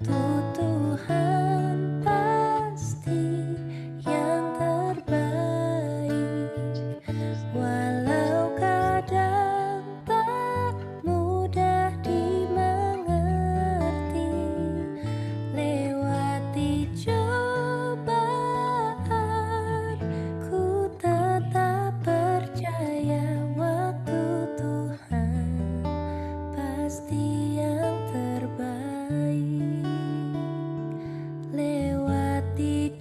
waktu Tuhan pasti yang terbaik. Walau kadang tak mudah dimengerti, lewati cobaan ku tetap percaya waktu Tuhan pasti yang terbaik. Lewati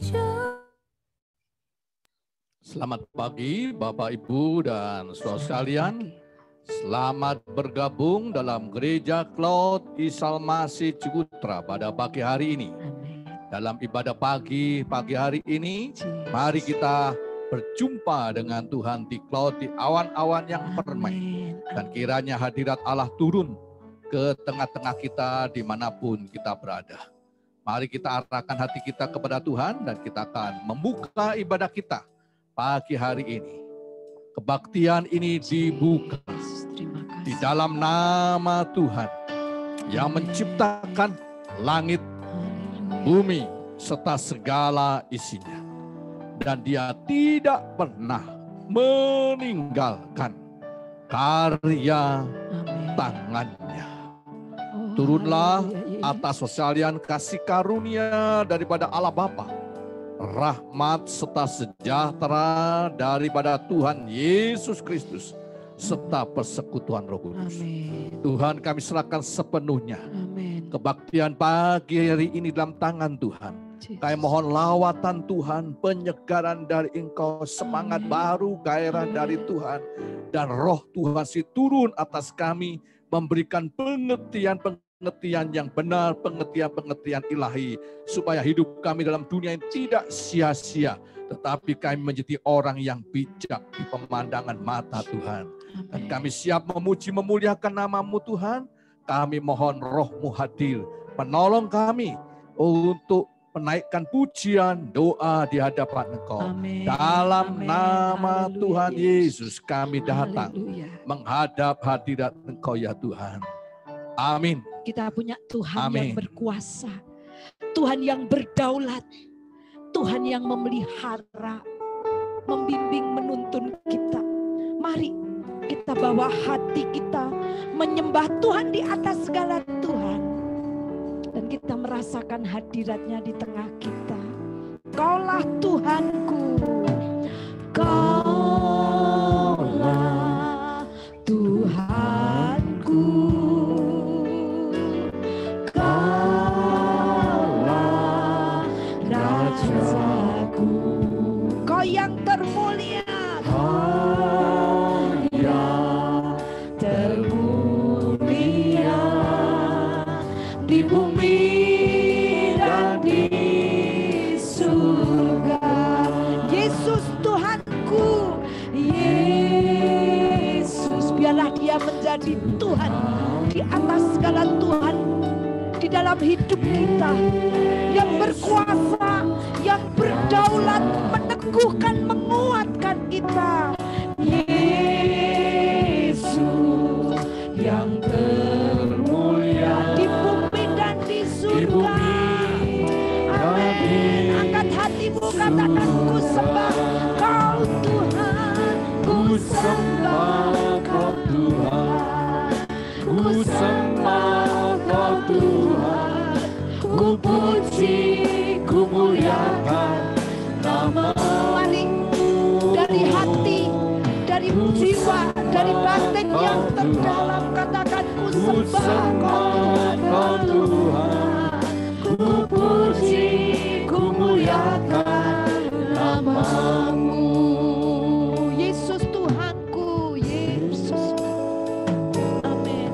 Selamat pagi Bapak Ibu dan saudara sekalian. Selamat bergabung dalam Gereja Cloud Isal Masih Cikutra pada pagi hari ini. Dalam ibadah pagi hari ini, mari kita berjumpa dengan Tuhan di Cloud, di awan-awan yang permai. Dan kiranya hadirat Allah turun ke tengah-tengah kita dimanapun kita berada. Mari kita arahkan hati kita kepada Tuhan dan kita akan membuka ibadah kita pagi hari ini. Kebaktian ini dibuka di dalam nama Tuhan yang menciptakan langit, bumi, serta segala isinya. Dan Dia tidak pernah meninggalkan karya tangannya. Turunlah atas sekalian kasih karunia daripada Allah Bapa, rahmat serta sejahtera daripada Tuhan Yesus Kristus, serta persekutuan Roh Kudus. Tuhan, kami serahkan sepenuhnya kebaktian pagi hari ini dalam tangan Tuhan. Kami mohon lawatan Tuhan, penyegaran dari Engkau, semangat baru, gairah dari Tuhan, dan Roh Tuhan turun atas kami, memberikan pengertian yang benar, pengertian ilahi, supaya hidup kami dalam dunia ini tidak sia-sia, tetapi kami menjadi orang yang bijak di pemandangan mata Tuhan. Dan kami siap memuji memuliakan nama-Mu Tuhan. Kami mohon Roh-Mu hadir, menolong kami untuk menaikkan pujian, doa di hadapan Engkau. Dalam nama Tuhan Yesus kami datang menghadap hadirat Engkau ya Tuhan. Amin. Kita punya Tuhan yang berkuasa, Tuhan yang berdaulat, Tuhan yang memelihara, membimbing, menuntun kita. Mari kita bawa hati kita menyembah Tuhan di atas segala Tuhan. Dan kita merasakan hadiratnya di tengah kita. Kaulah Tuhanku, Kaulah Tuhanku, Kaulah Rajaku, Kau yang termulia, Kau yang termulia di bumi dan di surga. Yesus Tuhanku, Yesus, biarlah Dia menjadi Tuhan di atas segala Tuhan di dalam hidup kita, yang berkuasa, yang berdaulat, meneguhkan, menguatkan kita. Yesus yang termulia di bumi dan di surga. Amin. Angkat hatimu, katakan ku sembah Kau Tuhan, ku sembah Kau Tuhan, ku sembah Kau Tuhan, ku puji, ku muliakan nama-Mu. Mari dari hati, dari jiwa, dari batin yang terdalam, katakan ku sembah Kau Tuhan, ku puji, ku muliakan nama-Mu. Yesus Tuhanku, Yesus. Amin.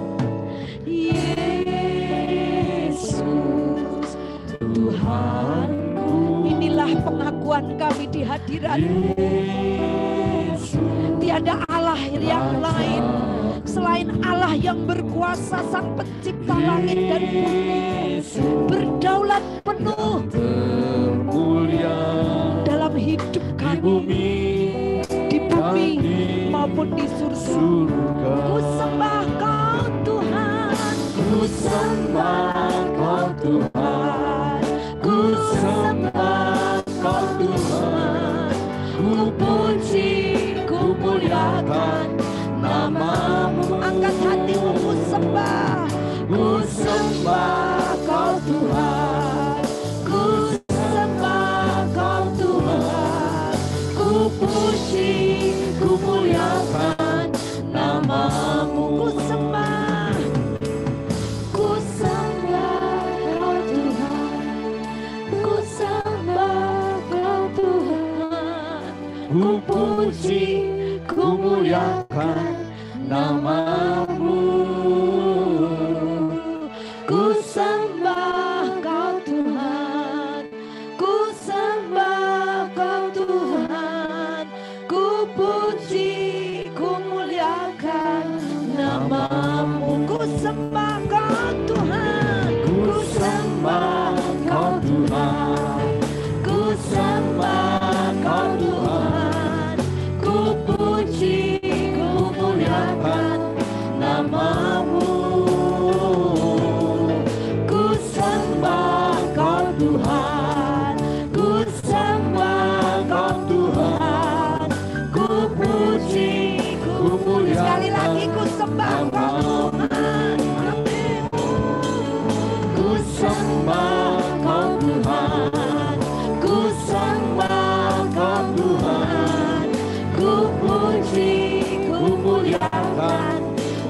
Yesus Tuhanku. Inilah pengakuan kami di hadirat-Mu. Tiada Allah yang lain selain Allah yang berkuasa, Sang Pencipta langit dan bumi, berdaulat penuh dalam hidup kami, di bumi maupun di surga. Ku sembah Kau Tuhan, ku sembah Kau Tuhan, ku sembah Kau Tuhan, ku sembah Kau Tuhan, ku puji, ku muliakan nama-Mu. Ku sembah Kau Tuhan, ku sembah Kau Tuhan, ku puji, ku muliakan nama-Mu. Ku sembah Kau Tuhan, ku sembah Kau Tuhan, ku puji, ku muliakan nama-Mu. Ku sembah Kau Tuhan, ku sembah Kau Tuhan, ku sembah Kau Tuhan, ku puji, ku muliakan nama-Mu. Ku sembah Kau Tuhan, ku sembah Kau Tuhan, ku puji, ku muliakan. Sekali lagi ku sembah Kau Tuhan. Ku sembah Kau Tuhan, ku sembah Kau Tuhan, ku puji, ku muliakan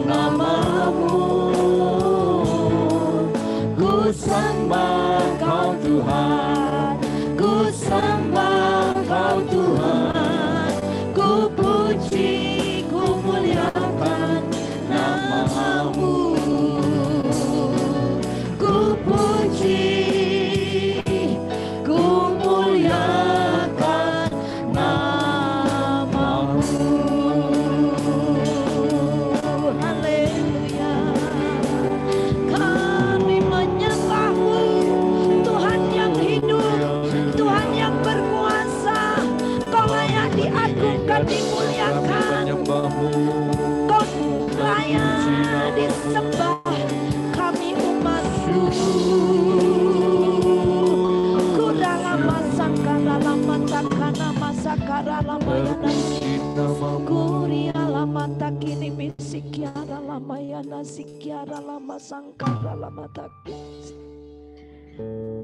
nama-Mu. Ku sembah Kau Tuhan, ku sembah Kau Tuhan, ku puji, ku muliakan nama-Mu. Ku puji, ku muliakan nama-Mu. Haleluya. Kami menyembah-Mu, Tuhan yang hidup, Tuhan yang berkuasa. Kau layak diagungkan, dimuliakan. Kau layak disembah. Kami umat-Mu. Kudalama sangkara lama takana masakara lama yana. Kuria lama takini misikiara lama yana sikiara lama sangkara lama takini.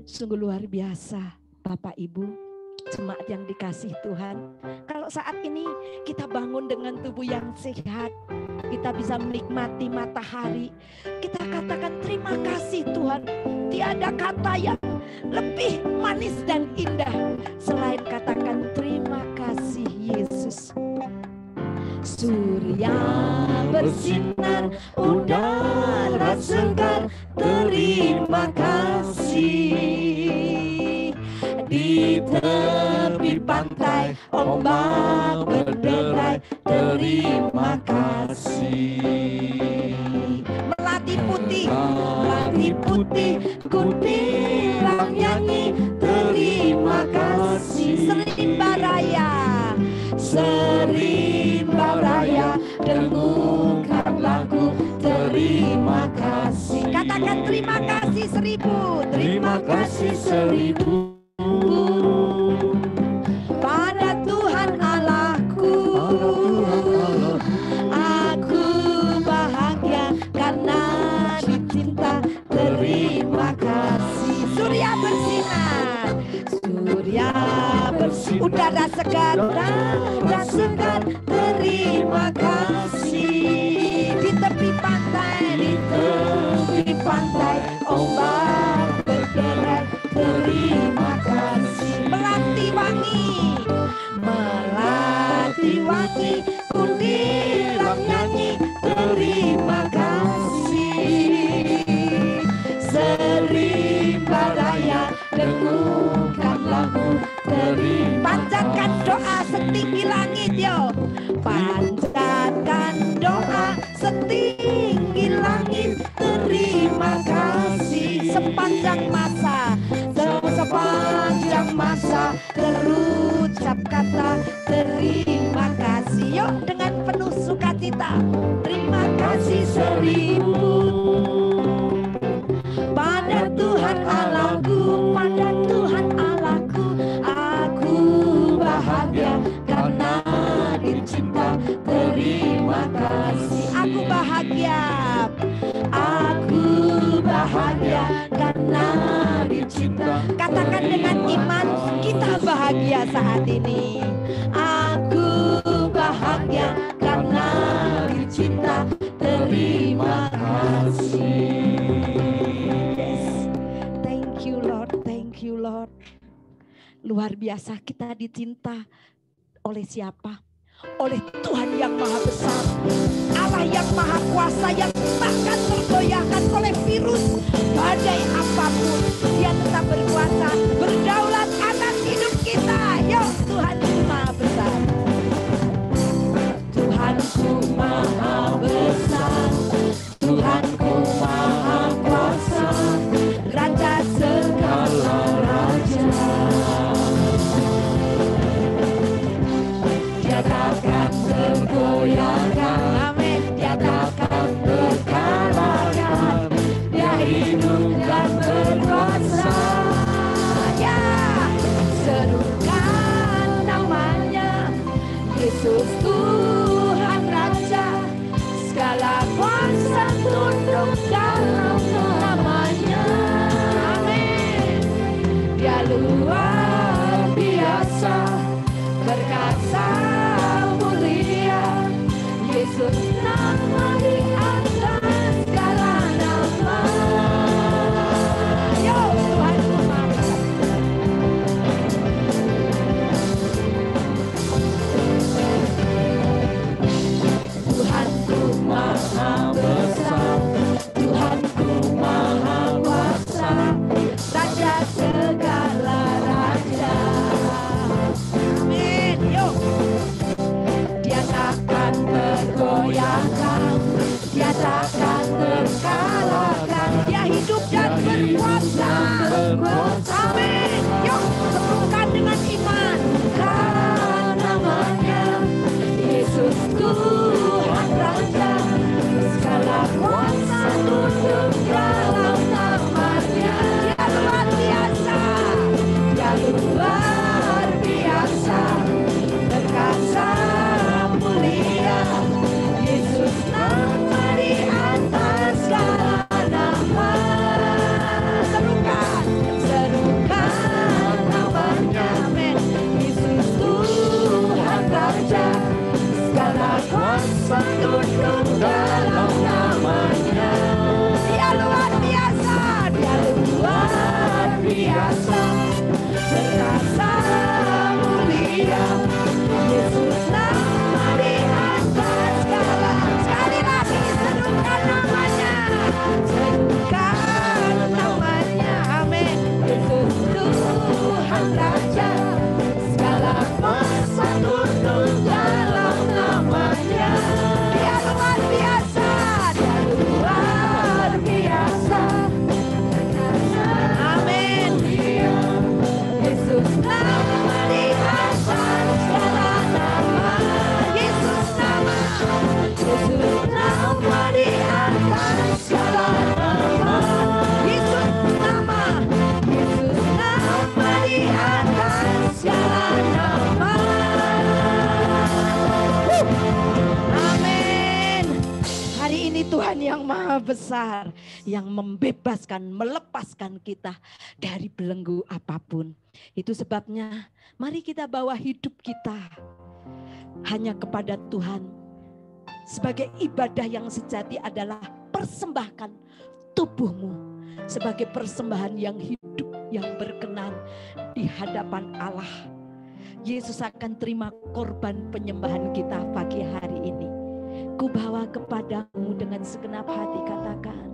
Sungguh luar biasa Bapak Ibu, jemaat yang dikasih Tuhan. Kalau saat ini kita bangun dengan tubuh yang sehat, kita bisa menikmati matahari, kita katakan terima kasih Tuhan. Tiada kata yang lebih manis dan indah selain katakan terima kasih Yesus. Surya bersinar, udara segar, terima kasih. Di tepi pantai ombak berderai, terima kasih. Melati putih, kuntilang nyanyi, terima kasih. Serimba raya, dengunkan lagu, terima kasih. Katakan terima kasih 1000, terima kasih 1000. Pada Tuhan Allahku, aku bahagia karena dicinta, terima kasih. Surya bersinar, udara segar, terima kasih. Di tepi pantai, ombak berderai, terima kasih. Melati wangi, kuntilang nyanyi, terima kasih. Serimba raya, dengunkan lagu, panjatkan doa setinggi langit yo. Panjatkan doa setinggi langit, terima kasih. Sepanjang masa terucap kata terima kasih. Yuk dengan penuh sukacita, terima kasih 1000. Pada Tuhan Allahku, aku bahagia karena dicinta, terima kasih. Aku bahagia, aku cinta. Katakan dengan iman, kita bahagia saat ini. Aku bahagia karena dicinta. Terima kasih. Yes. Thank you Lord, thank you Lord. Luar biasa, kita dicinta oleh siapa? Oleh Tuhan yang maha besar, Allah yang maha kuasa, yang takkan tergoyahkan oleh virus, badai apapun. Dia tetap berkuasa, berdaulat atas hidup kita. Yuk, Tuhanku maha besar. Tuhanku maha besar, Tuhanku maha kuasa, Raja segala raja. Dia takkan tergoyahkan, amin. Dia takkan terkalahkan. Dia hidup dan berkuasa. Ya, serukan namanya, Yesus Tuhan Raja. Segala kuasa tunduk dalam namanya, amin. Dia luar biasa, berkasa mulia, Yesus nama di atas segala nama. Yo, Tuhanku maha. Tuhanku maha besar, Tuhanku maha kuasa, Raja segala raja. Amin. Yuk. Dia takkan tergoyahkan, dia takkan terkalahkan. Dia hidup dan berkuasa. Amin. Yuk, serukan dengan iman. Kan namanya Yesus Tuhan Raja. Segala kuasa tunduk dalam namanya. Dia luar biasa. Dia luar biasa. Berkasa mulia, Yesus nama di atas segala nama. Serukan, serukan namanya, amin. Yesus Tuhan Raja, segala kuasa tunduk dalam namanya. Dia luar biasa, dia luar biasa. Berkasa mulia, Yesus nama di atas segala. Sekali lagi serukan namanya, serukan namanya, amin. Yesus Tuhan Raja, segala kuasa tunduk dalam namanya. Dia luar biasa, dia luar biasa. Amin. Yesus nama di atas segala nama. Yesus nama, Yesus nama di atas segala nama. Yesus nama, Yesus nama di atas segala nama. Amin. Hari ini Tuhan yang maha besar, yang membebaskan, melepaskan kita dari belenggu apapun. Itu sebabnya mari kita bawa hidup kita hanya kepada Tuhan. Sebagai ibadah yang sejati adalah persembahkan tubuhmu sebagai persembahan yang hidup, yang berkenan di hadapan Allah. Yesus akan terima korban penyembahan kita pagi hari ini. Ku bawa kepadamu dengan segenap hati, katakan.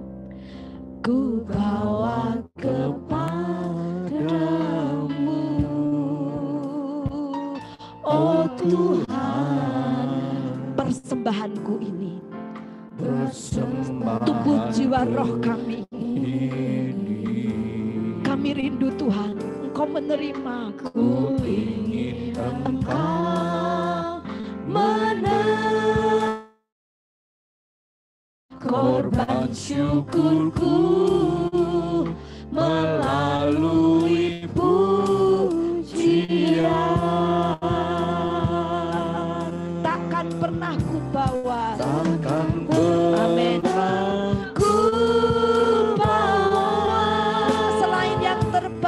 Ku bawa kepadamu, oh Tuhan, persembahanku ini. Tubuh jiwa roh kami. Kami rindu Tuhan, Engkau menerima. Ku ingin Engkau menerima korban syukurku melalui pujian. Takkan pernah ku bawa, takkan pernah ku bawa selain yang terbaik.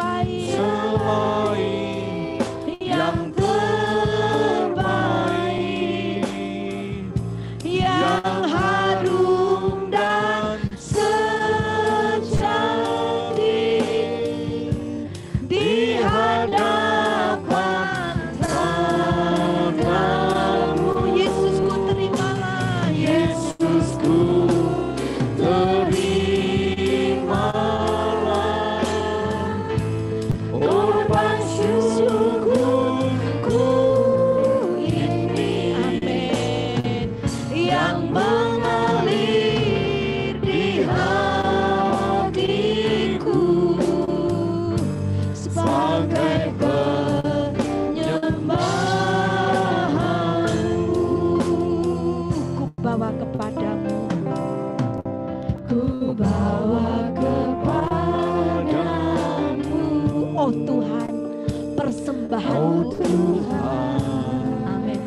persembahan Tuhan. Amin.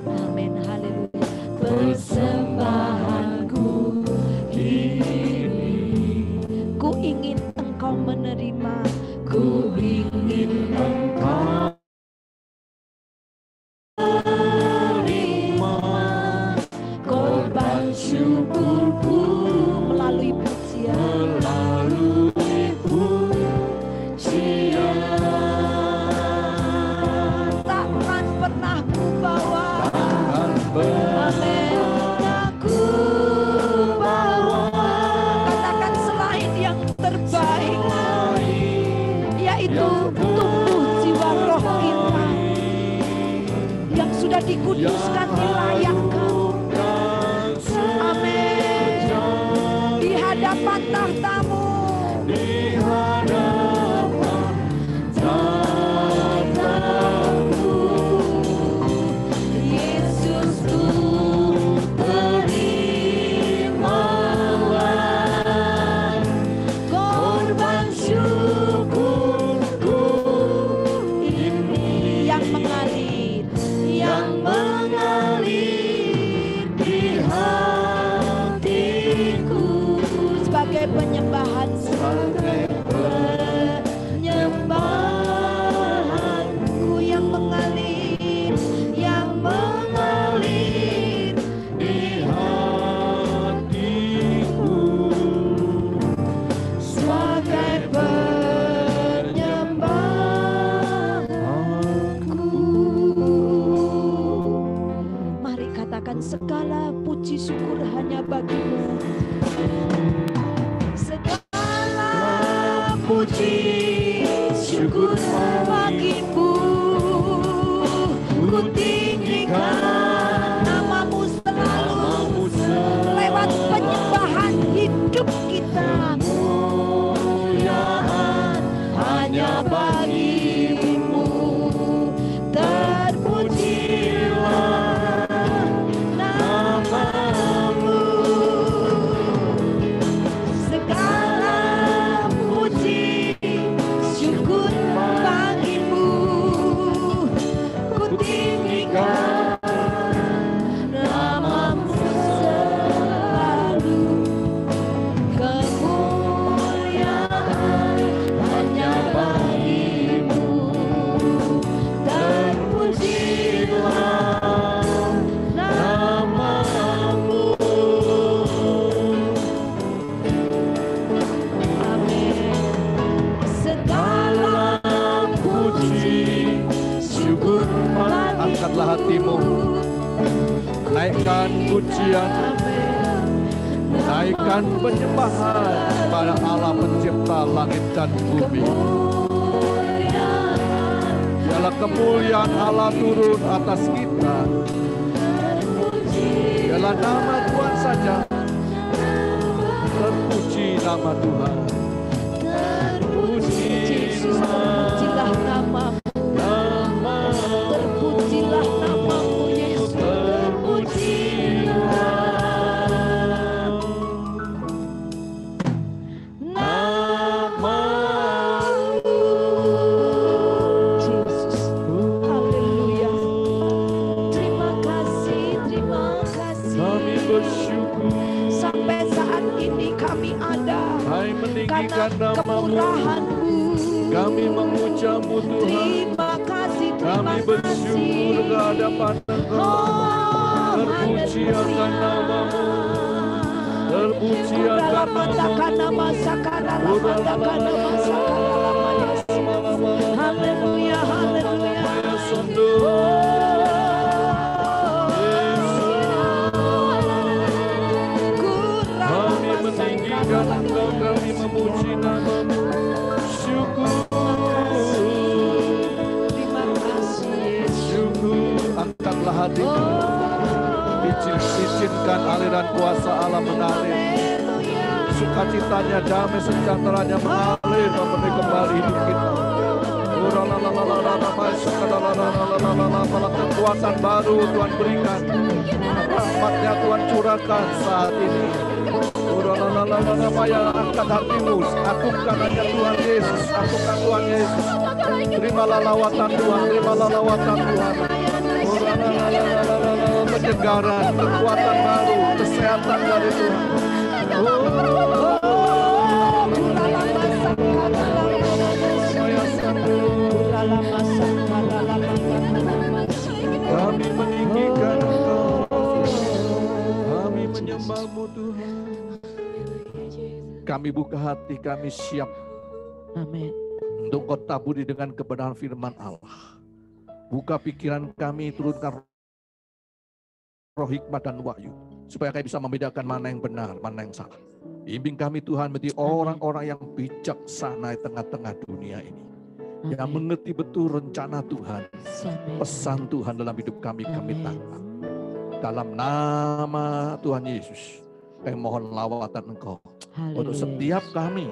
Amin. Haleluya. Persembahanku ini, ku ingin Engkau menerima, ku ingin Engkau menerima korban syukurku melalui pujian, takkan pernah ku bawa, amin, aku bawa, katakan selain yang terbaik, yaitu tumbuh jiwa roh kita yang sudah dikuduskan, dilayakkan, amin, di hadapan tahtamu, di hadapan tahtamu, Yesus, ku terimalah korban syukurku ini yang mengalir di hatiku sebagai penyembahan, penyembahanku yang mengalir di hatiku sebagai penyembahanku. Mari katakan segala puji syukur hanya bagimu. Segala puji syukur bagimu, ku tinggikan namamu selalu lewat penyembahan hidup kita. Kemuliaan hanya bagimu, terpujilah namamu. Segala puji syukur bagimu, ku tinggikan namamu selalu. Kemuliaan hanya bagimu, terpujilah namamu. Amin. Segala puji syukur bagimu. Angkatlah hatimu, naikkan pujian, naikkan penyembahan pada Allah pencipta langit dan bumi. Biarlah kemuliaan Allah turun atas kita. Biarlah nama Tuhan saja, terpuji nama Tuhan. Terpujilah namamu, terpujilah namamu Yesus, terpujilah namamu Yesus. Haleluya. Terima kasih, terima kasih. Kami bersyukur Sampai saat ini kami ada Kami meninggikan karena namamu. kemurahan-Mu. Kami memujamu Tuhan. Terima kasih, Kami terima bersyukur ke kasih. hadapan Engkau. Terpuji akan namamu. Terpuji akan namamu. Haleluya, haleluya. Kami meninggikan Engkau, kami memuji namamu. Syukur, Terima kasih Yesus. syukur. Angkatlah hatimu. Izinkan aliran kuasa Allah mengalir. Sukacitanya, damai sejahteranya mengalir memenuhi kembali hidup kita. Kekuatan baru Tuhan berikan. Rahmatnya Tuhan curahkan saat ini. Angkat hatimu, akukan hanya Tuhan Yesus, akukan Tuhan Yesus. Terimalah lawatan Tuhan, terimalah lawatan Tuhan. Penyegaran, kekuatan baru, kesehatan dari Tuhan. Kami meninggikan Engkau, kami menyembahmu Tuhan. Kami buka hati, kami siap. Amin. Untuk Kau taburi dengan kebenaran firman Allah. Buka pikiran kami, turunkan roh hikmat dan wahyu. Supaya kami bisa membedakan mana yang benar, mana yang salah. Bimbing kami Tuhan menjadi orang-orang yang bijaksana di tengah-tengah dunia ini. Amin. Yang mengerti betul rencana Tuhan. Amin. Pesan Tuhan dalam hidup kami, kami tangkap. Dalam nama Tuhan Yesus, kami mohon lawatan Engkau. Haleluya. Untuk setiap kami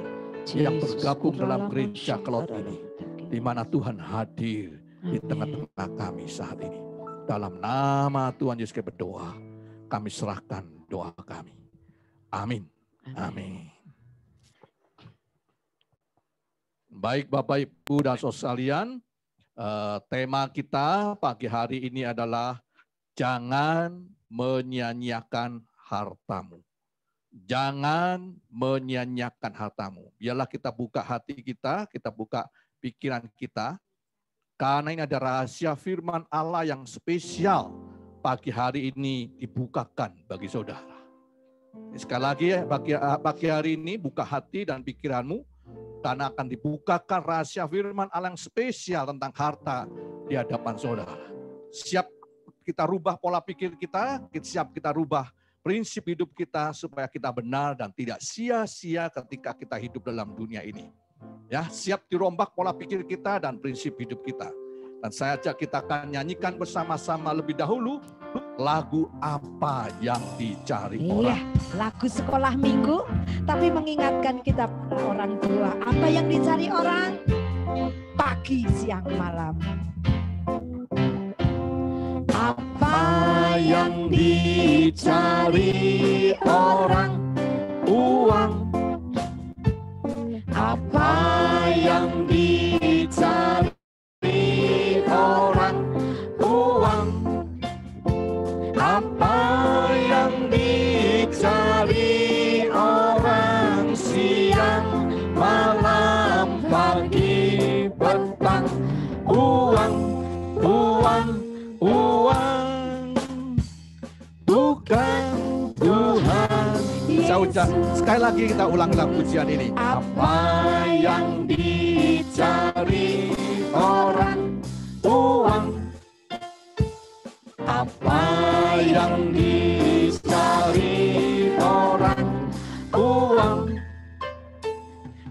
yang bergabung dalam gereja Kelot ini, di mana Tuhan hadir di tengah-tengah kami saat ini. Dalam nama Tuhan Yesus kami berdoa, kami serahkan doa kami. Amin. Amin. Baik Bapak Ibu dan saudara sekalian, tema kita pagi hari ini adalah jangan menyia-nyiakan hartamu. Jangan menyia-nyiakan hartamu. Biarlah kita buka hati kita buka pikiran kita. Karena ini ada rahasia firman Allah yang spesial pagi hari ini dibukakan bagi saudara. Sekali lagi ya, pagi hari ini buka hati dan pikiranmu. Karena akan dibukakan rahasia firman Allah yang spesial tentang harta di hadapan saudara. Siap kita rubah pola pikir kita, siap kita rubah prinsip hidup kita supaya kita benar dan tidak sia-sia ketika kita hidup dalam dunia ini. Ya, siap dirombak pola pikir kita dan prinsip hidup kita. Dan saya ajak kita akan nyanyikan bersama-sama lebih dahulu lagu Apa Yang Dicari Orang. Lagu sekolah minggu, tapi mengingatkan kita para orang tua. Apa yang dicari orang? Pagi, siang, malam. Apa yang dicari orang? Uang. Apa yang dicari orang? Uang. Apa yang dicari orang? Siang, malam, pagi, petang. Uang, uang, uang. Bukan Tuhan. Saya ucap, sekali lagi kita ulang lagu pujian ini. Apa yang dicari orang? Uang. Apa yang dicari orang? Uang.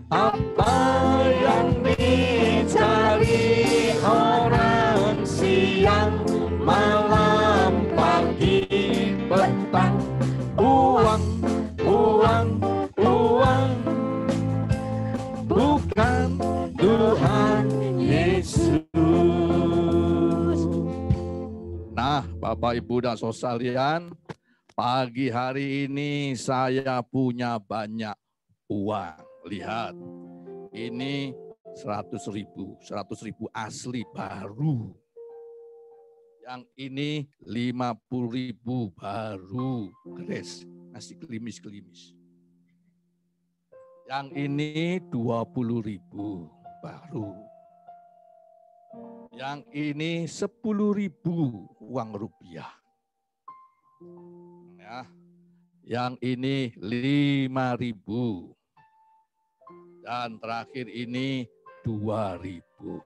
Apa yang dicari orang? Siang, malam, pagi, petang. Uang, uang, uang. Bukan Tuhan Yesus. Nah, Bapak, Ibu, dan saudara sekalian, pagi hari ini saya punya banyak uang. Lihat, ini 100.000 asli baru. Yang ini 50.000 baru, kres, masih kelimis-kelimis. Yang ini 20.000 baru. Yang ini 10.000 uang rupiah. Ya. Yang ini 5.000. Dan terakhir ini 2.000.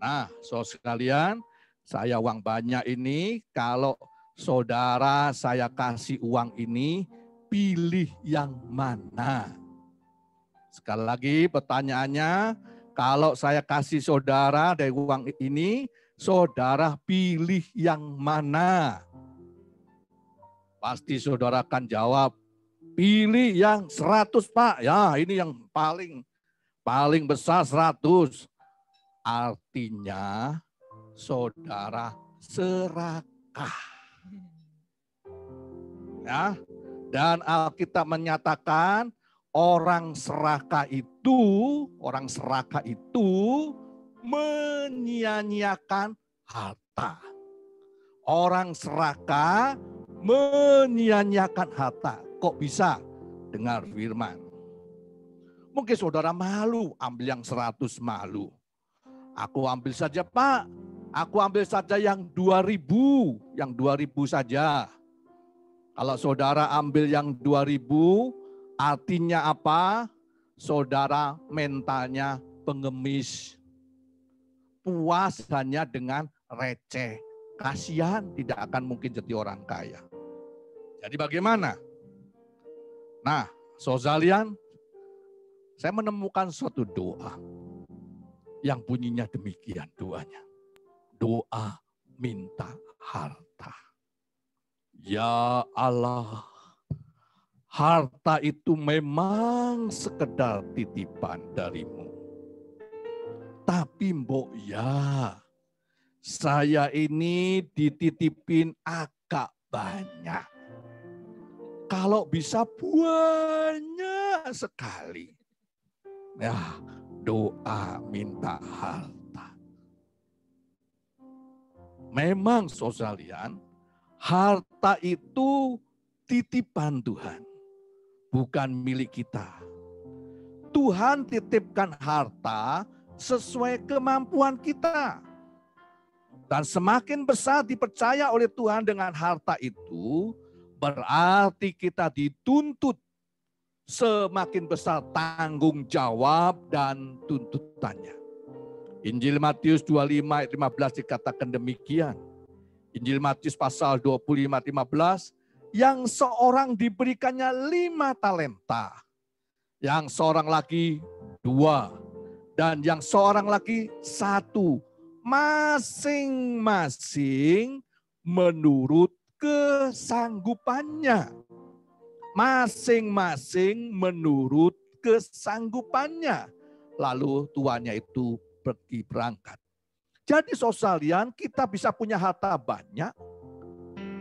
Nah, saudara sekalian, saya uang banyak ini, kalau saudara saya kasih uang ini, pilih yang mana? Sekali lagi pertanyaannya, kalau saya kasih saudara dari uang ini, saudara pilih yang mana? Pasti saudara akan jawab, pilih yang 100 Pak. Ya, ini yang paling besar 100. Artinya saudara serakah. Ya, Dan Alkitab menyatakan orang serakah itu menyia-nyiakan harta. Orang serakah menyia-nyiakan harta. Kok bisa? Dengar firman. Mungkin saudara malu, ambil yang 100 malu. Aku ambil saja Pak, aku ambil saja yang 2000, yang 2000 saja. Kalau saudara ambil yang 2000, artinya apa? Saudara mentalnya pengemis. Puas hanya dengan receh. Kasihan, tidak akan mungkin jadi orang kaya. Jadi bagaimana? Nah, saudara, saya menemukan suatu doa yang bunyinya demikian doanya. Doa minta harta. Ya Allah, harta itu memang sekedar titipan darimu. Tapi mbok ya, saya ini dititipin agak banyak. Kalau bisa banyak sekali. Ya, doa minta harta. Memang saudara, harta itu titipan Tuhan, bukan milik kita. Tuhan titipkan harta sesuai kemampuan kita. Dan semakin besar dipercaya oleh Tuhan dengan harta itu, berarti kita dituntut semakin besar tanggung jawab dan tuntutannya. Injil Matius 25 ayat 15 dikatakan demikian. Injil Matius pasal 25 ayat 15, yang seorang diberikannya 5 talenta, yang seorang lagi 2, dan yang seorang lagi 1, masing-masing menurut kesanggupannya. Masing-masing menurut kesanggupannya. Lalu tuannya itu pergi berangkat. Jadi saudara, kita bisa punya harta banyak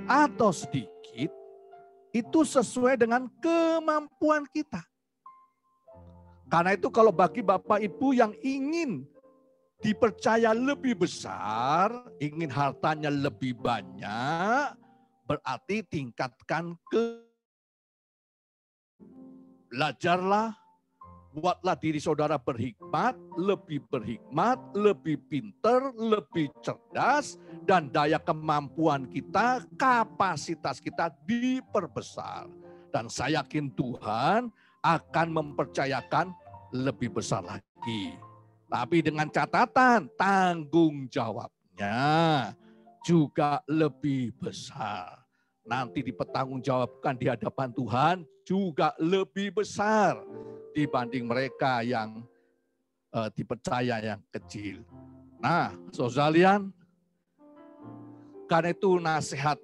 atau sedikit, itu sesuai dengan kemampuan kita. Karena itu kalau bagi Bapak Ibu yang ingin dipercaya lebih besar, ingin hartanya lebih banyak, berarti tingkatkan belajarlah, buatlah diri saudara berhikmat, lebih pinter, lebih cerdas, dan daya kemampuan kita, kapasitas kita diperbesar. Dan saya yakin Tuhan akan mempercayakan lebih besar lagi. Tapi dengan catatan tanggung jawabnya juga lebih besar. Nanti dipertanggungjawabkan di hadapan Tuhan juga lebih besar dibanding mereka yang dipercaya yang kecil. Nah, saudara, karena itu nasihat,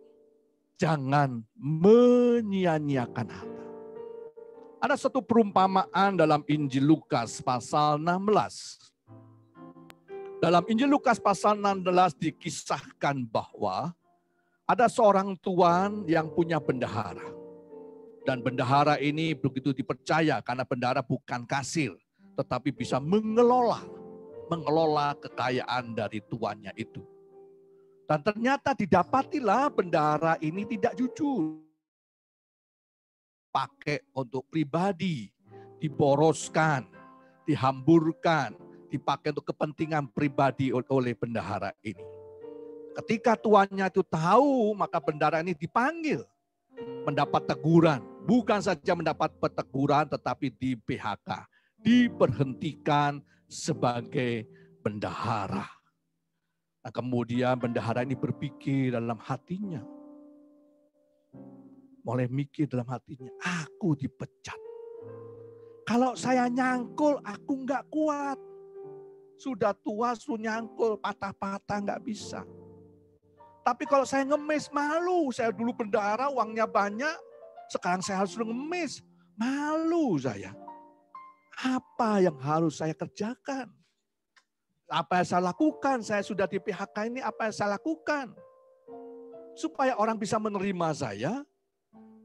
jangan menyia-nyiakan harta. Ada satu perumpamaan dalam Injil Lukas pasal 16. Dalam Injil Lukas pasal 16 dikisahkan bahwa ada seorang tuan yang punya bendahara. Dan bendahara ini begitu dipercaya karena bendahara bukan kasir, tetapi bisa mengelola kekayaan dari tuannya itu. Dan ternyata didapatilah bendahara ini tidak jujur. Pakai untuk pribadi, diboroskan, dihamburkan, dipakai untuk kepentingan pribadi oleh bendahara ini. Ketika tuannya itu tahu, maka bendahara ini dipanggil, mendapat teguran. Bukan saja mendapat teguran, tetapi di PHK, diberhentikan sebagai bendahara. Nah, kemudian bendahara ini berpikir dalam hatinya, mulai mikir dalam hatinya, aku dipecat. Kalau saya nyangkul, aku nggak kuat. Sudah tua, suruh nyangkul, patah-patah nggak bisa. Tapi kalau saya ngemis, malu. Saya dulu bendahara, uangnya banyak. Sekarang saya harus ngemis. Malu saya. Apa yang harus saya kerjakan? Apa yang saya lakukan? Saya sudah di PHK ini, apa yang saya lakukan? Supaya orang bisa menerima saya,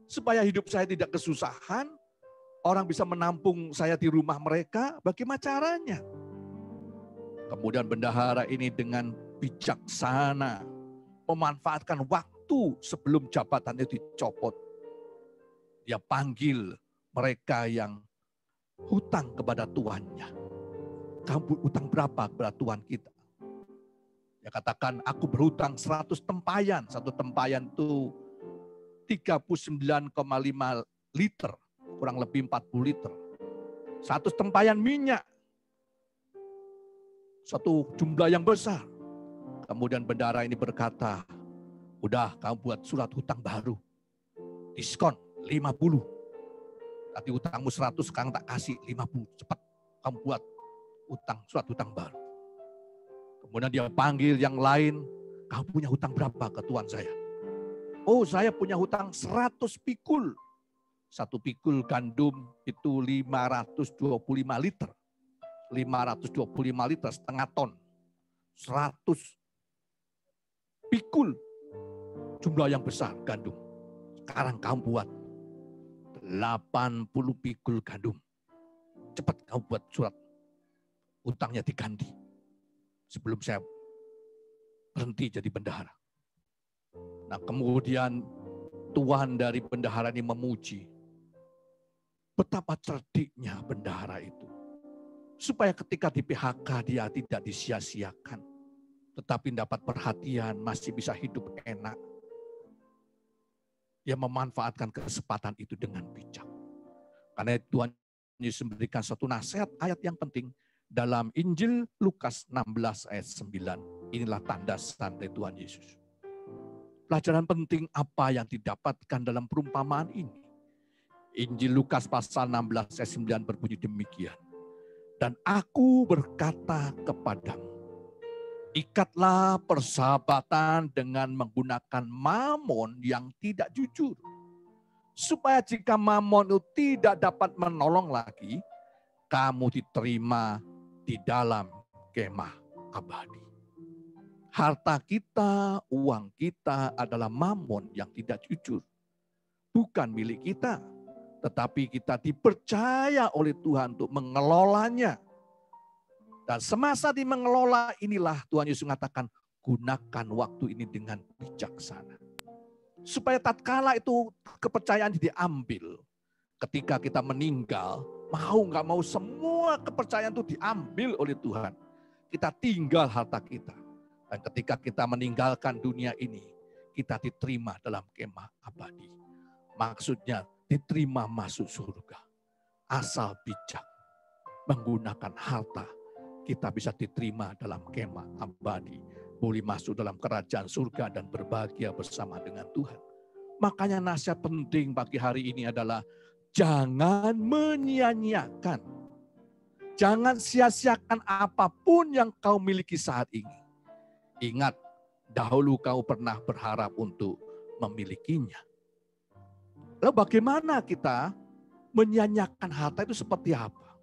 Supaya hidup saya tidak kesusahan, orang bisa menampung saya di rumah mereka, bagaimana caranya? Kemudian bendahara ini dengan bijaksana memanfaatkan waktu sebelum jabatannya dicopot. Dia panggil mereka yang hutang kepada tuannya. Kamu hutang berapa kepada Tuhan kita? Dia katakan, aku berhutang 100 tempayan. Satu tempayan itu 39,5 liter. Kurang lebih 40 liter. 100 tempayan minyak. Satu jumlah yang besar. Kemudian bendahara ini berkata, udah kamu buat surat hutang baru. Diskon 50. Tadi hutangmu 100, sekarang tak kasih 50. Cepat kamu buat surat hutang baru. Kemudian dia panggil yang lain, kamu punya hutang berapa ke tuan saya? Oh, saya punya hutang 100 pikul. Satu pikul gandum itu 525 liter. 525 liter, setengah ton. 100 pikul. Jumlah yang besar gandum. Sekarang kamu buat 80 pikul gandum. Cepat kamu buat surat. Hutangnya diganti. Sebelum saya berhenti jadi bendahara. Nah, kemudian tuan dari bendahara ini memuji. Betapa cerdiknya bendahara itu. Supaya ketika di PHK dia tidak disia-siakan. Tetapi dapat perhatian, masih bisa hidup enak. Dia memanfaatkan kesempatan itu dengan bijak. Karena Tuhan Yesus memberikan satu nasihat ayat yang penting. Dalam Injil Lukas 16 ayat 9. Inilah tanda-tanda Tuhan Yesus. Pelajaran penting apa yang didapatkan dalam perumpamaan ini. Injil Lukas pasal 16 ayat 9 berbunyi demikian. Dan aku berkata kepadamu, ikatlah persahabatan dengan menggunakan mamon yang tidak jujur. Supaya jika mamon itu tidak dapat menolong lagi, kamu diterima di dalam kemah abadi. Harta kita, uang kita adalah mamon yang tidak jujur. Bukan milik kita, tetapi kita dipercaya oleh Tuhan untuk mengelolanya. Dan semasa di mengelola inilah Tuhan Yesus mengatakan, gunakan waktu ini dengan bijaksana. Supaya tatkala itu kepercayaan diambil, ketika kita meninggal, mau nggak mau semua kepercayaan itu diambil oleh Tuhan. Kita tinggal harta kita. Dan ketika kita meninggalkan dunia ini, kita diterima dalam kemah abadi. Maksudnya diterima masuk surga. Asal bijak menggunakan harta, kita bisa diterima dalam kemah abadi. Boleh masuk dalam kerajaan surga dan berbahagia bersama dengan Tuhan. Makanya nasihat penting bagi hari ini adalah jangan menyia-nyiakan. Jangan sia-siakan apapun yang kau miliki saat ini. Ingat, dahulu kau pernah berharap untuk memilikinya. Lalu bagaimana kita menyia-nyiakan harta itu seperti apa?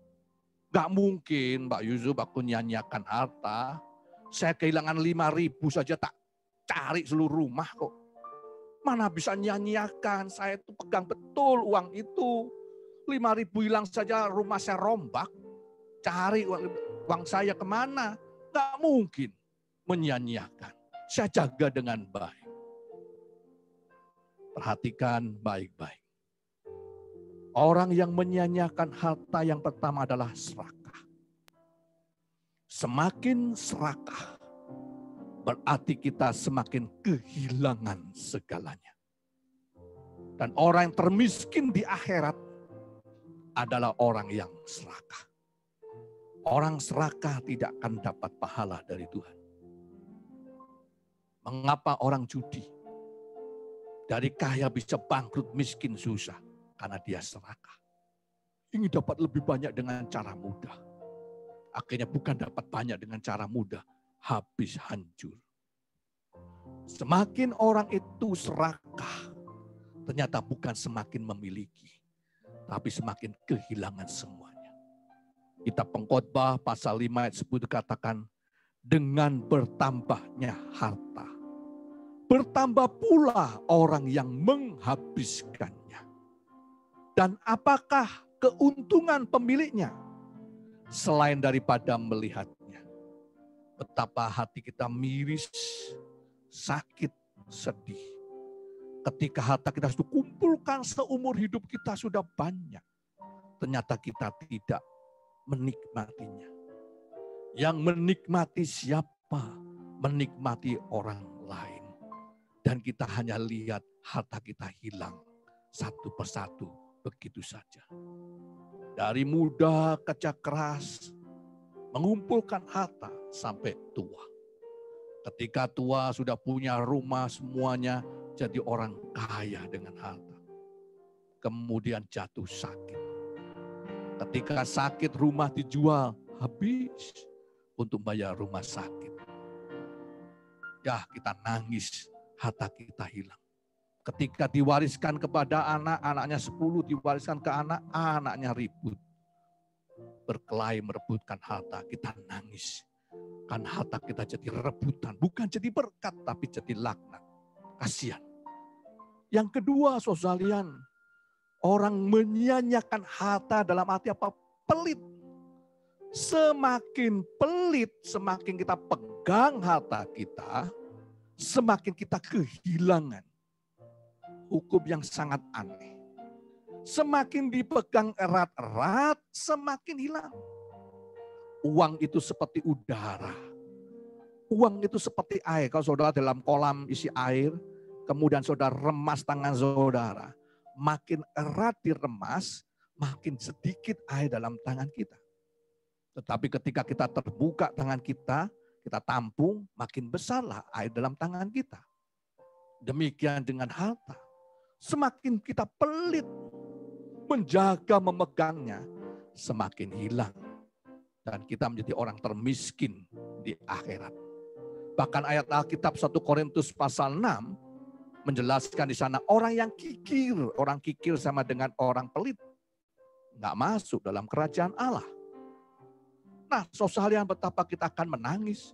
Gak mungkin Mbak Yusuf aku menyia-nyiakan harta. Saya kehilangan 5.000 saja tak cari seluruh rumah kok. Mana bisa nyanyiakan, saya itu pegang betul uang itu. 5.000 hilang saja rumah saya rombak. Cari uang saya kemana? Gak mungkin menyanyiakan. Saya jaga dengan baik. Perhatikan baik-baik. Orang yang menyanyiakan harta yang pertama adalah serakah. Semakin serakah, berarti kita semakin kehilangan segalanya. Dan orang yang termiskin di akhirat adalah orang yang serakah. Orang serakah tidak akan dapat pahala dari Tuhan. Mengapa orang judi? Dari kaya bisa bangkrut, miskin susah. Karena dia serakah. Ingin dapat lebih banyak dengan cara mudah. Akhirnya bukan dapat banyak dengan cara mudah. Habis hancur. Semakin orang itu serakah, ternyata bukan semakin memiliki, tapi semakin kehilangan semuanya. Kitab Pengkhotbah pasal 5 ayat 10 dikatakan, dengan bertambahnya harta, bertambah pula orang yang menghabiskannya. Dan apakah keuntungan pemiliknya selain daripada melihatnya? Betapa hati kita miris, sakit, sedih. Ketika harta kita sudah kumpulkan seumur hidup kita sudah banyak. Ternyata kita tidak menikmatinya. Yang menikmati siapa? Menikmati orang lain. Dan kita hanya lihat harta kita hilang satu persatu begitu saja. Dari muda kerja keras, mengumpulkan harta sampai tua. Ketika tua sudah punya rumah semuanya, jadi orang kaya dengan harta. Kemudian jatuh sakit. Ketika sakit rumah dijual, habis untuk bayar rumah sakit. Ya, kita nangis, harta kita hilang. Ketika diwariskan kepada anak, anaknya 10 diwariskan ke anak, anaknya ribut. Berkelahi merebutkan harta, kita nangis. Kan harta kita jadi rebutan, bukan jadi berkat, tapi jadi laknat. Kasihan. Yang kedua, saudara, orang menyia-nyiakan harta dalam arti apa? Pelit. Semakin pelit, semakin kita pegang harta kita, semakin kita kehilangan. Hukum yang sangat aneh. Semakin dipegang erat-erat, semakin hilang. Uang itu seperti udara. Uang itu seperti air. Kalau saudara dalam kolam isi air, kemudian saudara remas tangan saudara. Makin erat diremas, makin sedikit air dalam tangan kita. Tetapi ketika kita terbuka tangan kita tampung, makin besarlah air dalam tangan kita. Demikian dengan harta. Semakin kita pelit menjaga, memegangnya, semakin hilang. Dan kita menjadi orang termiskin di akhirat. Bahkan ayat Alkitab 1 Korintus pasal 6 menjelaskan di sana orang yang kikir sama dengan orang pelit. Nggak masuk dalam kerajaan Allah. Nah, saudara, betapa kita akan menangis.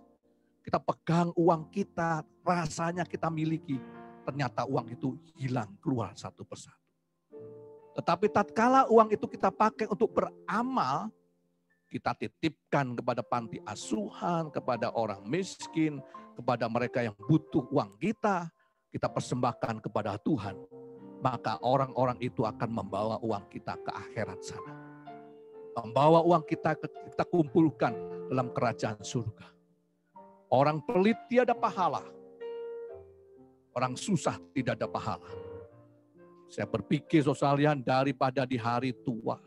Kita pegang uang kita, rasanya kita miliki. Ternyata uang itu hilang, keluar satu persatu. Tetapi tatkala uang itu kita pakai untuk beramal, kita titipkan kepada panti asuhan, kepada orang miskin, kepada mereka yang butuh uang kita persembahkan kepada Tuhan. Maka orang-orang itu akan membawa uang kita ke akhirat sana. Membawa uang kita kumpulkan dalam kerajaan surga. Orang pelit tiada pahala. Orang susah tidak ada pahala. Saya berpikir saudara, daripada di hari tua,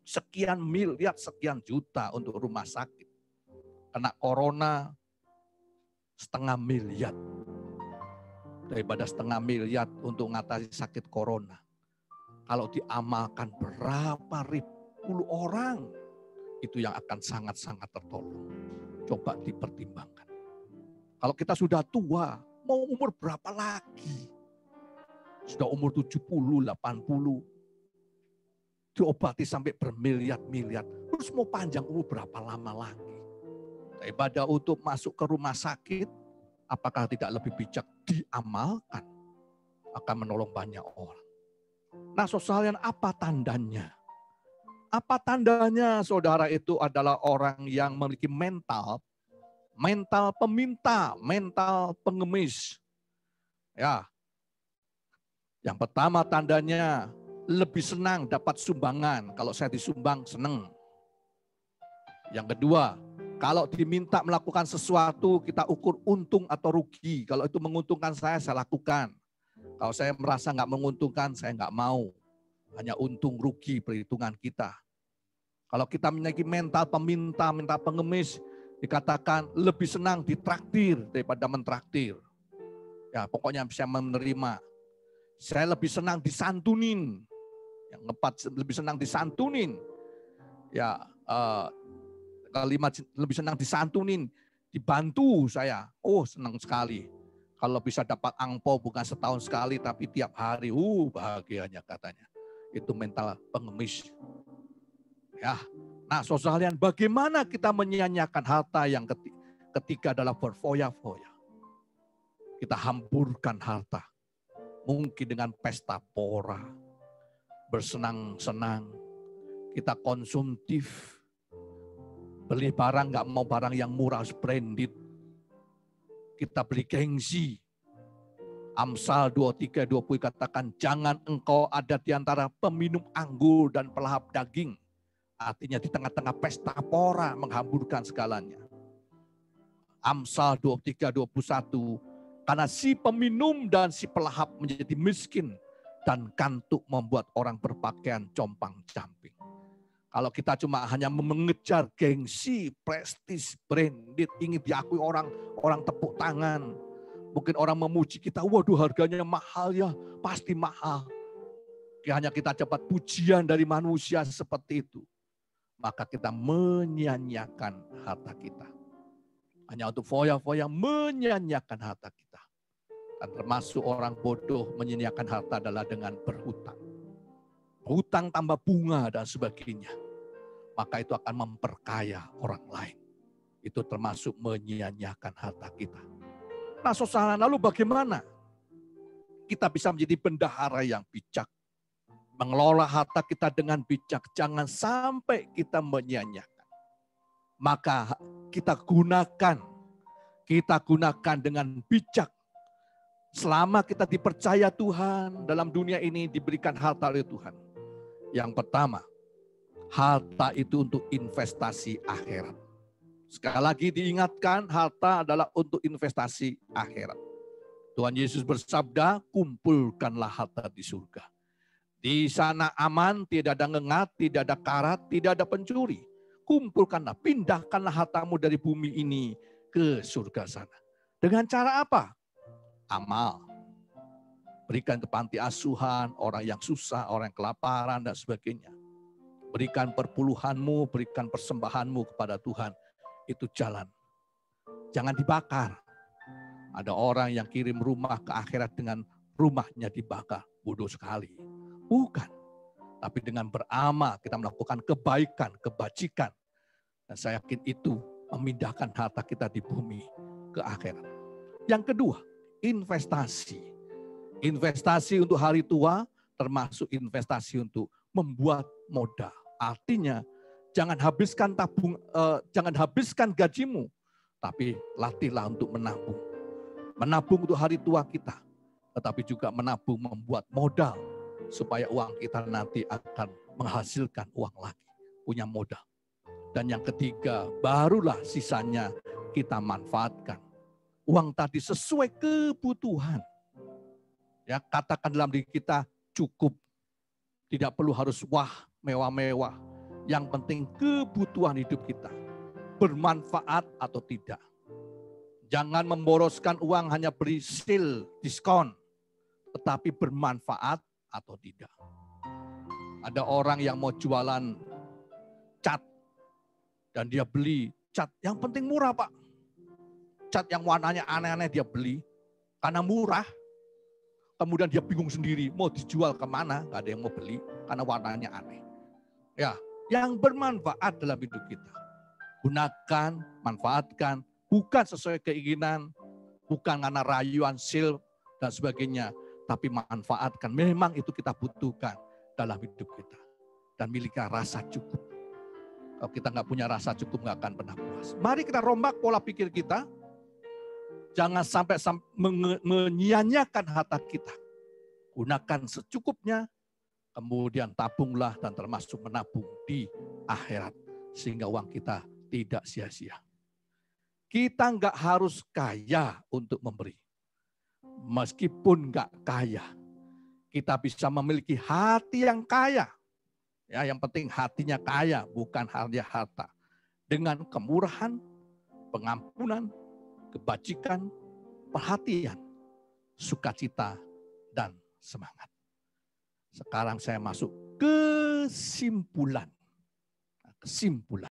sekian miliar, sekian juta untuk rumah sakit. Kena corona, 0,5 miliar. Daripada 0,5 miliar untuk mengatasi sakit corona. Kalau diamalkan berapa ribu orang, itu yang akan sangat-sangat tertolong. Coba dipertimbangkan. Kalau kita sudah tua, mau umur berapa lagi? Sudah umur 70, 80. Diobati sampai bermiliar-miliar. Terus mau panjang umur berapa lama lagi? Daripada untuk masuk ke rumah sakit, apakah tidak lebih bijak diamalkan? Akan menolong banyak orang. Nah, saudara, apa tandanya? Apa tandanya saudara itu adalah orang yang memiliki mental peminta, mental pengemis. Ya. Yang pertama tandanya lebih senang dapat sumbangan. Kalau saya disumbang, senang. Yang kedua, kalau diminta melakukan sesuatu, kita ukur untung atau rugi. Kalau itu menguntungkan saya lakukan. Kalau saya merasa nggak menguntungkan, saya nggak mau. Hanya untung rugi perhitungan kita. Kalau kita memiliki mental peminta, mental pengemis, dikatakan lebih senang ditraktir daripada mentraktir. Ya, pokoknya bisa menerima. Saya lebih senang disantunin. Yang keempat, lebih senang disantunin. Ya, kelima, lebih senang disantunin, dibantu saya. Oh, senang sekali. Kalau bisa dapat angpau bukan setahun sekali, tapi tiap hari, bahagianya katanya. Itu mental pengemis. Ya, nah saudara, bagaimana kita menyia-nyiakan harta yang ketika adalah berfoya-foya. Kita hamburkan harta. Mungkin dengan pesta pora, bersenang-senang, kita konsumtif, beli barang nggak mau barang yang murah, branded. Kita beli gengsi. Amsal 23:20 katakan, jangan engkau ada di antara peminum anggur dan pelahap daging. Artinya di tengah-tengah pesta pora menghamburkan segalanya. Amsal 23:21, karena si peminum dan si pelahap menjadi miskin dan kantuk membuat orang berpakaian compang-camping. Kalau kita cuma hanya mengejar gengsi, prestis, branded, ingin diakui orang, orang tepuk tangan. Mungkin orang memuji kita, waduh harganya mahal ya, pasti mahal. Hanya kita dapat pujian dari manusia seperti itu. Maka kita menyia-nyiakan harta kita. Hanya untuk foya-foya menyia-nyiakan harta kita. Dan termasuk orang bodoh menyia-nyiakan harta adalah dengan berhutang. Hutang tambah bunga dan sebagainya. Maka itu akan memperkaya orang lain. Itu termasuk menyia-nyiakan harta kita. Nah saudara, lalu bagaimana kita bisa menjadi bendahara yang bijak? Mengelola harta kita dengan bijak. Jangan sampai kita menyia-nyiakan. Maka kita gunakan dengan bijak. Selama kita dipercaya Tuhan, dalam dunia ini diberikan harta oleh Tuhan. Yang pertama, harta itu untuk investasi akhirat. Sekali lagi diingatkan, harta adalah untuk investasi akhirat. Tuhan Yesus bersabda, kumpulkanlah harta di surga. Di sana aman, tidak ada ngengat, tidak ada karat, tidak ada pencuri. Kumpulkanlah, pindahkanlah hartamu dari bumi ini ke surga sana. Dengan cara apa? Amal. Berikan ke panti asuhan, orang yang susah, orang yang kelaparan, dan sebagainya. Berikan perpuluhanmu, berikan persembahanmu kepada Tuhan. Itu jalan. Jangan dibakar. Ada orang yang kirim rumah ke akhirat dengan rumahnya dibakar. Bodoh sekali. Bukan. Tapi dengan beramal kita melakukan kebaikan, kebajikan. Dan saya yakin itu memindahkan harta kita di bumi ke akhirat. Yang kedua, investasi. Investasi untuk hari tua termasuk investasi untuk membuat modal. Artinya jangan habiskan gajimu, tapi latihlah untuk menabung. Menabung untuk hari tua kita, tetapi juga menabung membuat modal supaya uang kita nanti akan menghasilkan uang lagi, punya modal. Dan yang ketiga, barulah sisanya kita manfaatkan. Uang tadi sesuai kebutuhan. Ya, katakan dalam diri kita cukup. Tidak perlu harus mewah-mewah. Yang penting kebutuhan hidup kita bermanfaat atau tidak. Jangan memboroskan uang hanya beri sale, diskon, tetapi bermanfaat atau tidak. Ada orang yang mau jualan cat dan dia beli cat yang penting murah, Pak. Cat yang warnanya aneh-aneh dia beli karena murah. Kemudian dia bingung sendiri mau dijual kemana, gak ada yang mau beli karena warnanya aneh. Ya, yang bermanfaat dalam hidup kita. Gunakan, manfaatkan, bukan sesuai keinginan, bukan karena rayuan, sale, dan sebagainya. Tapi manfaatkan, memang itu kita butuhkan dalam hidup kita. Dan miliki rasa cukup. Kalau kita nggak punya rasa cukup, nggak akan pernah puas. Mari kita rombak pola pikir kita. Jangan sampai menyia-nyiakan harta kita. Gunakan secukupnya, kemudian tabunglah dan termasuk menabung di akhirat. Sehingga uang kita tidak sia-sia. Kita nggak harus kaya untuk memberi. Meskipun nggak kaya, kita bisa memiliki hati yang kaya. Ya, yang penting hatinya kaya, bukan hanya harta. Dengan kemurahan, pengampunan, kebajikan, perhatian, sukacita, dan semangat. Sekarang saya masuk kesimpulan. Kesimpulan.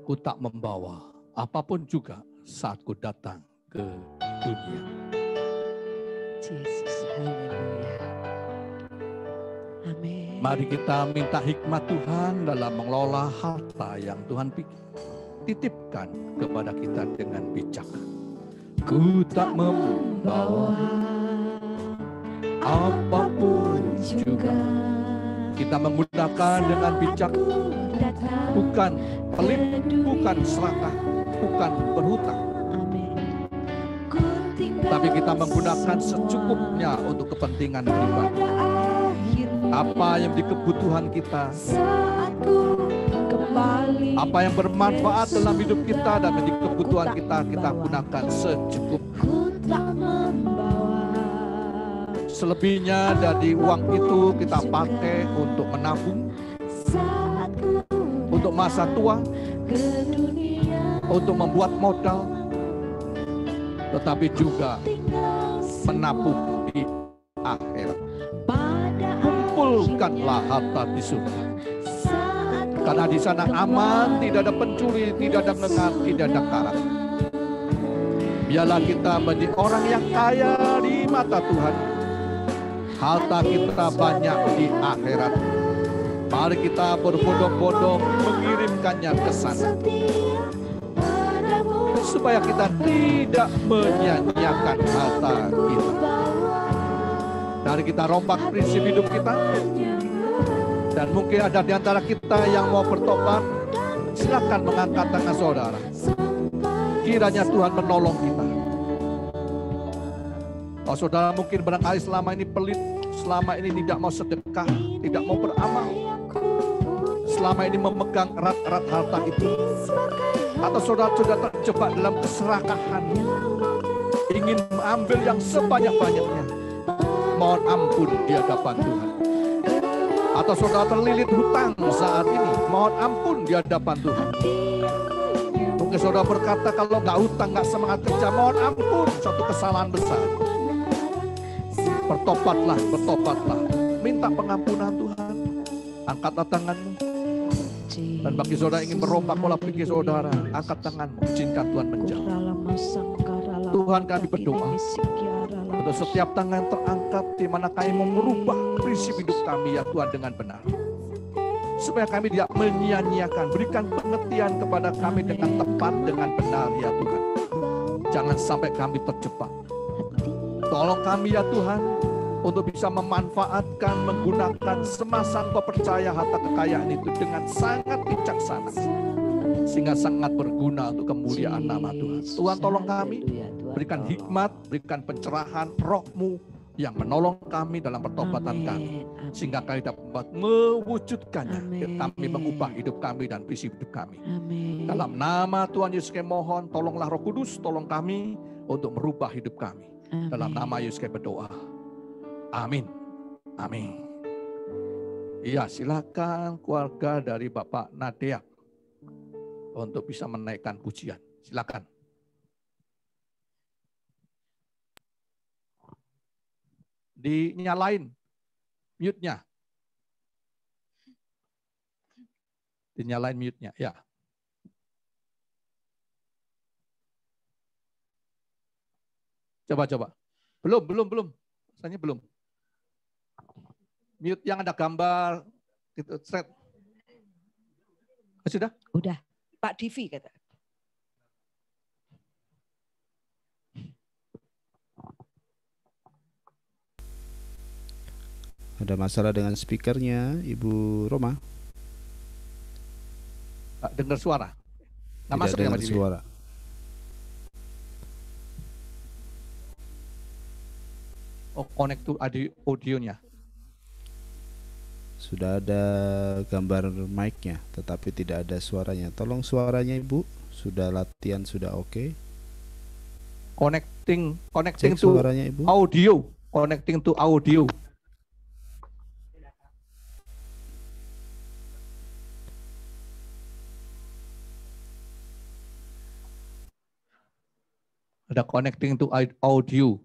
ku tak membawa apapun juga saat ku datang ke dunia. Yesus, haleluya. Amin. Mari kita minta hikmat Tuhan dalam mengelola harta yang Tuhan titipkan kepada kita dengan bijak. Ku tak membawa apapun juga. Kita menggunakan dengan bijak, bukan pelit, bukan serakah, bukan berhutang. Tapi kita menggunakan secukupnya untuk kepentingan pribadi. Apa yang menjadi kebutuhan kita, apa yang bermanfaat dalam hidup kita dan menjadi kebutuhan kita, kita gunakan secukupnya. Selebihnya dari uang itu kita pakai untuk menabung, untuk masa tua, untuk membuat modal, tetapi juga menabung di akhirat. Kumpulkanlah harta di surga, karena di sana aman, tidak ada pencuri, tidak ada mendengar, tidak ada karat. Biarlah kita menjadi orang yang kaya di mata Tuhan. Harta kita banyak di akhirat. Mari kita berbondong-bondong mengirimkannya ke sana, supaya kita tidak menyia-nyiakan harta kita. Mari kita rombak prinsip hidup kita. Dan mungkin ada di antara kita yang mau bertobat, silakan mengangkat tangan saudara. Kiranya Tuhan menolong kita. Kalau saudara mungkin barangkali selama ini pelit, selama ini tidak mau sedekah, tidak mau beramal, selama ini memegang erat-erat harta itu, atau saudara sudah terjebak dalam keserakahan, ingin mengambil yang sebanyak-banyaknya, mohon ampun di hadapan Tuhan. Atau saudara terlilit hutang saat ini, mohon ampun di hadapan Tuhan. Mungkin saudara berkata kalau nggak hutang, nggak semangat kerja, mohon ampun, suatu kesalahan besar. Bertobatlah, bertobatlah. Minta pengampunan Tuhan. Angkatlah tanganmu. Dan bagi saudara ingin merombak pola pikir saudara, angkat tanganmu. Izinkan Tuhan menjawab. Tuhan, kami berdoa untuk setiap tangan terangkat di mana kami mau merubah prinsip hidup kami ya Tuhan dengan benar. Supaya kami tidak menyia-nyiakan. Berikan pengertian kepada kami dengan tepat, dengan benar ya Tuhan. Jangan sampai kami terjebak. Tolong kami ya Tuhan untuk bisa memanfaatkan, menggunakan semasa Engkau percaya harta kekayaan itu dengan sangat bijaksana, sehingga sangat berguna untuk kemuliaan nama Tuhan. Tuhan tolong kami, berikan hikmat, berikan pencerahan roh-Mu yang menolong kami dalam pertobatan kami, sehingga kami dapat mewujudkannya. Kami mengubah hidup kami dan visi hidup kami. Dalam nama Tuhan Yesus kami mohon, tolonglah Roh Kudus, tolong kami untuk merubah hidup kami. Dalam nama Yesus kami berdoa. Amin. Amin. Iya, silakan keluarga dari Bapak Nadia untuk bisa menaikkan pujian. Silakan. Dinyalain mute-nya. Dinyalain mute-nya, ya. Coba. Belum. Rasanya belum. Mute yang ada gambar gitu, thread. Sudah? Udah. Pak Divi kata. Ada masalah dengan speakernya, Ibu Roma? Dengar suara. Tidak dengar suara. Oh, connect to audionya. Sudah ada gambar mic-nya, tetapi tidak ada suaranya. Tolong suaranya Ibu. Sudah latihan, sudah oke. Connecting Cek to suaranya, Ibu. audio. Connecting to audio. Ada connecting to audio.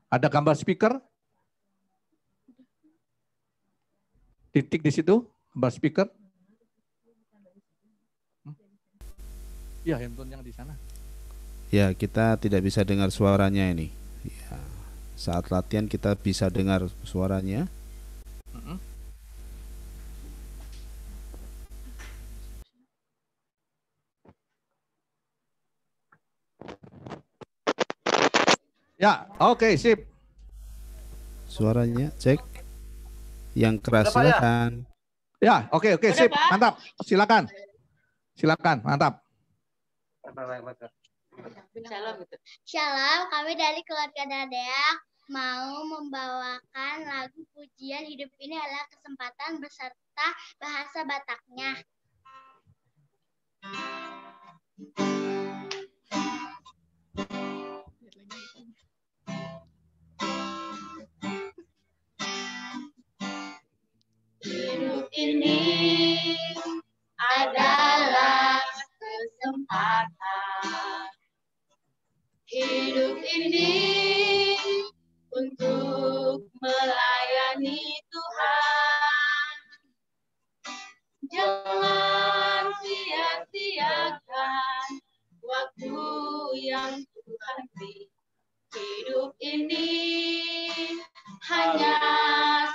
Ada gambar speaker? Titik di situ. Speaker? Ya, handphone yang di sana. Ya, kita tidak bisa dengar suaranya ini. Ya, saat latihan kita bisa dengar suaranya. Ya, oke, sip. Suaranya cek. Yang keras silakan. Ya, oke, sip. Mantap. Silakan. Mantap. Shalom, kami dari keluarga Nadeak mau membawakan lagu pujian Hidup Ini Adalah Kesempatan beserta bahasa Bataknya. Hidup ini adalah kesempatan. Hidup ini untuk melayani Tuhan. Jangan sia-siakan waktu yang Tuhan beri. Hidup ini hanya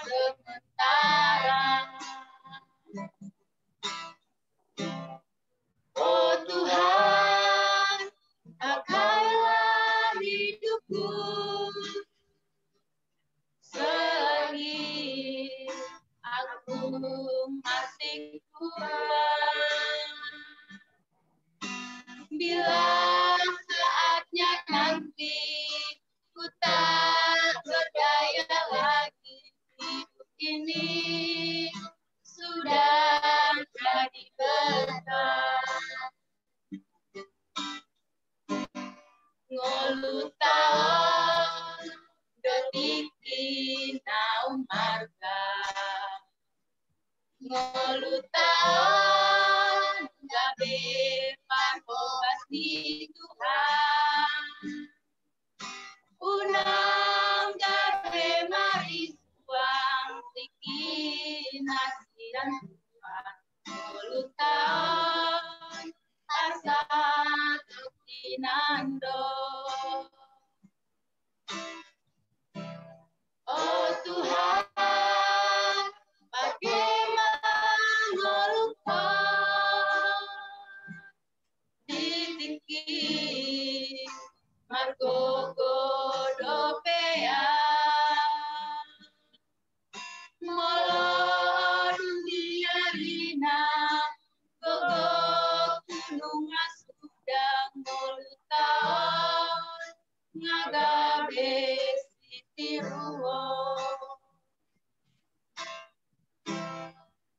sementara. Oh Tuhan, pakailah hidupku selagi aku masih kuat. Bila saatnya nanti ku tak berdaya lagi, hidup ini sudah jadi berat. Ngolu taon dotiki naum marga. Ngolu taon gabe parbobas ni Tuhan. Unang gabe maris buang tiki nasiran Tuhan. Ngolu taon asa Nando. Oh Tuhan, bagaimana lupa ditiki margo godopea molo dunia rina gogo gunung ngolutaon ngagabe sitiruo.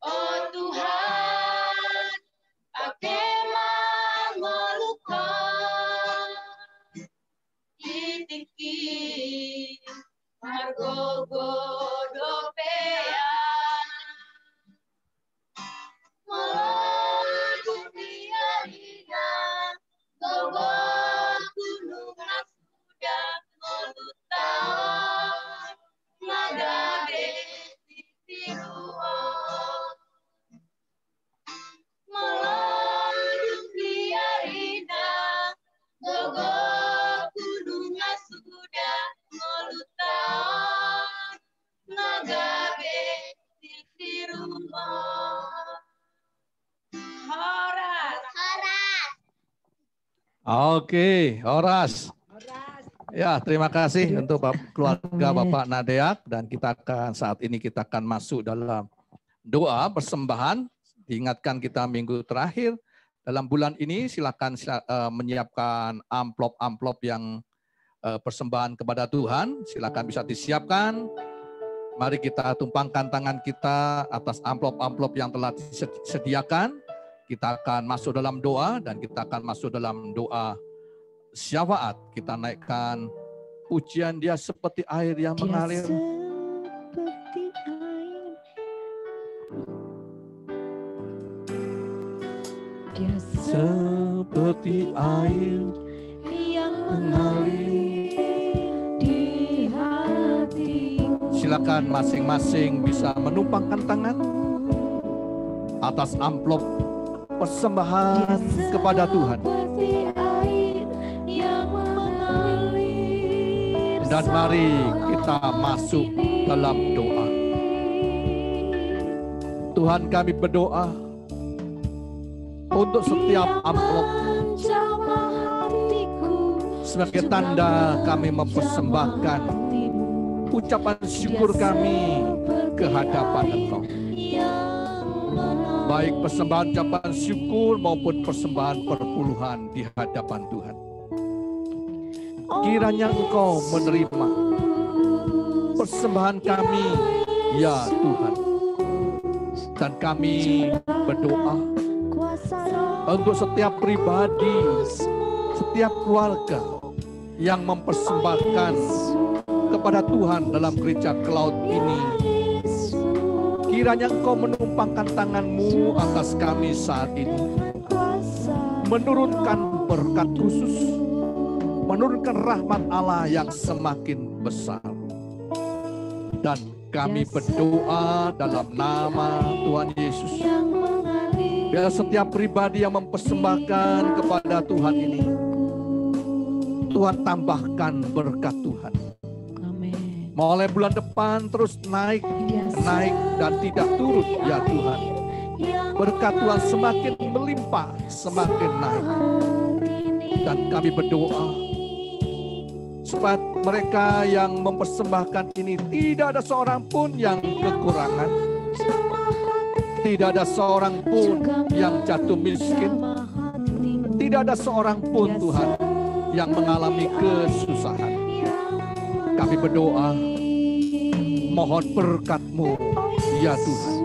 Oh Tuhan, bagaimana ngolukan itiki margo godopea Gogo gunung sudah ngolutan ngagabe sitiruo. Melodung liarina gogo gunung sudah ngolutan ngagabe sitiruo. Oke, Horas. Ya, terima kasih untuk keluarga Bapak Nadeak, dan kita akan masuk dalam doa persembahan. Diingatkan kita minggu terakhir dalam bulan ini, silakan menyiapkan amplop-amplop yang persembahan kepada Tuhan. Silakan bisa disiapkan. Mari kita tumpangkan tangan kita atas amplop-amplop yang telah disediakan. Kita akan masuk dalam doa, dan kita akan masuk dalam doa syafaat. Kita naikkan pujian Dia seperti air yang mengalir. Seperti air. Dia Seperti air yang mengalir di hati. Silakan masing-masing bisa menumpangkan tangan. atas amplop persembahan kepada Tuhan. Dan mari kita masuk dalam doa. Tuhan, kami berdoa untuk setiap amplop sebagai tanda kami mempersembahkan ucapan syukur kami ke hadapan Engkau. Baik persembahan ucapan syukur maupun persembahan perpuluhan di hadapan Tuhan. Kiranya Engkau menerima persembahan kami, ya Tuhan. Dan kami berdoa untuk setiap pribadi, setiap keluarga yang mempersembahkan kepada Tuhan dalam gereja Cloud ini. Kiranya Engkau menumpangkan tangan-Mu atas kami saat ini. Menurunkan berkat khusus, menurunkan rahmat Allah yang semakin besar. Dan kami berdoa dalam nama Tuhan Yesus. Biar setiap pribadi yang mempersembahkan kepada Tuhan ini, Tuhan tambahkan berkat Tuhan. Mulai bulan depan terus naik dan tidak turun, ya Tuhan. Berkat Tuhan semakin melimpah, semakin naik. Dan kami berdoa supaya mereka yang mempersembahkan ini tidak ada seorang pun yang kekurangan. Tidak ada seorang pun yang jatuh miskin. Tidak ada seorang pun Tuhan yang mengalami kesusahan. Kami berdoa, mohon berkat-Mu, ya Tuhan.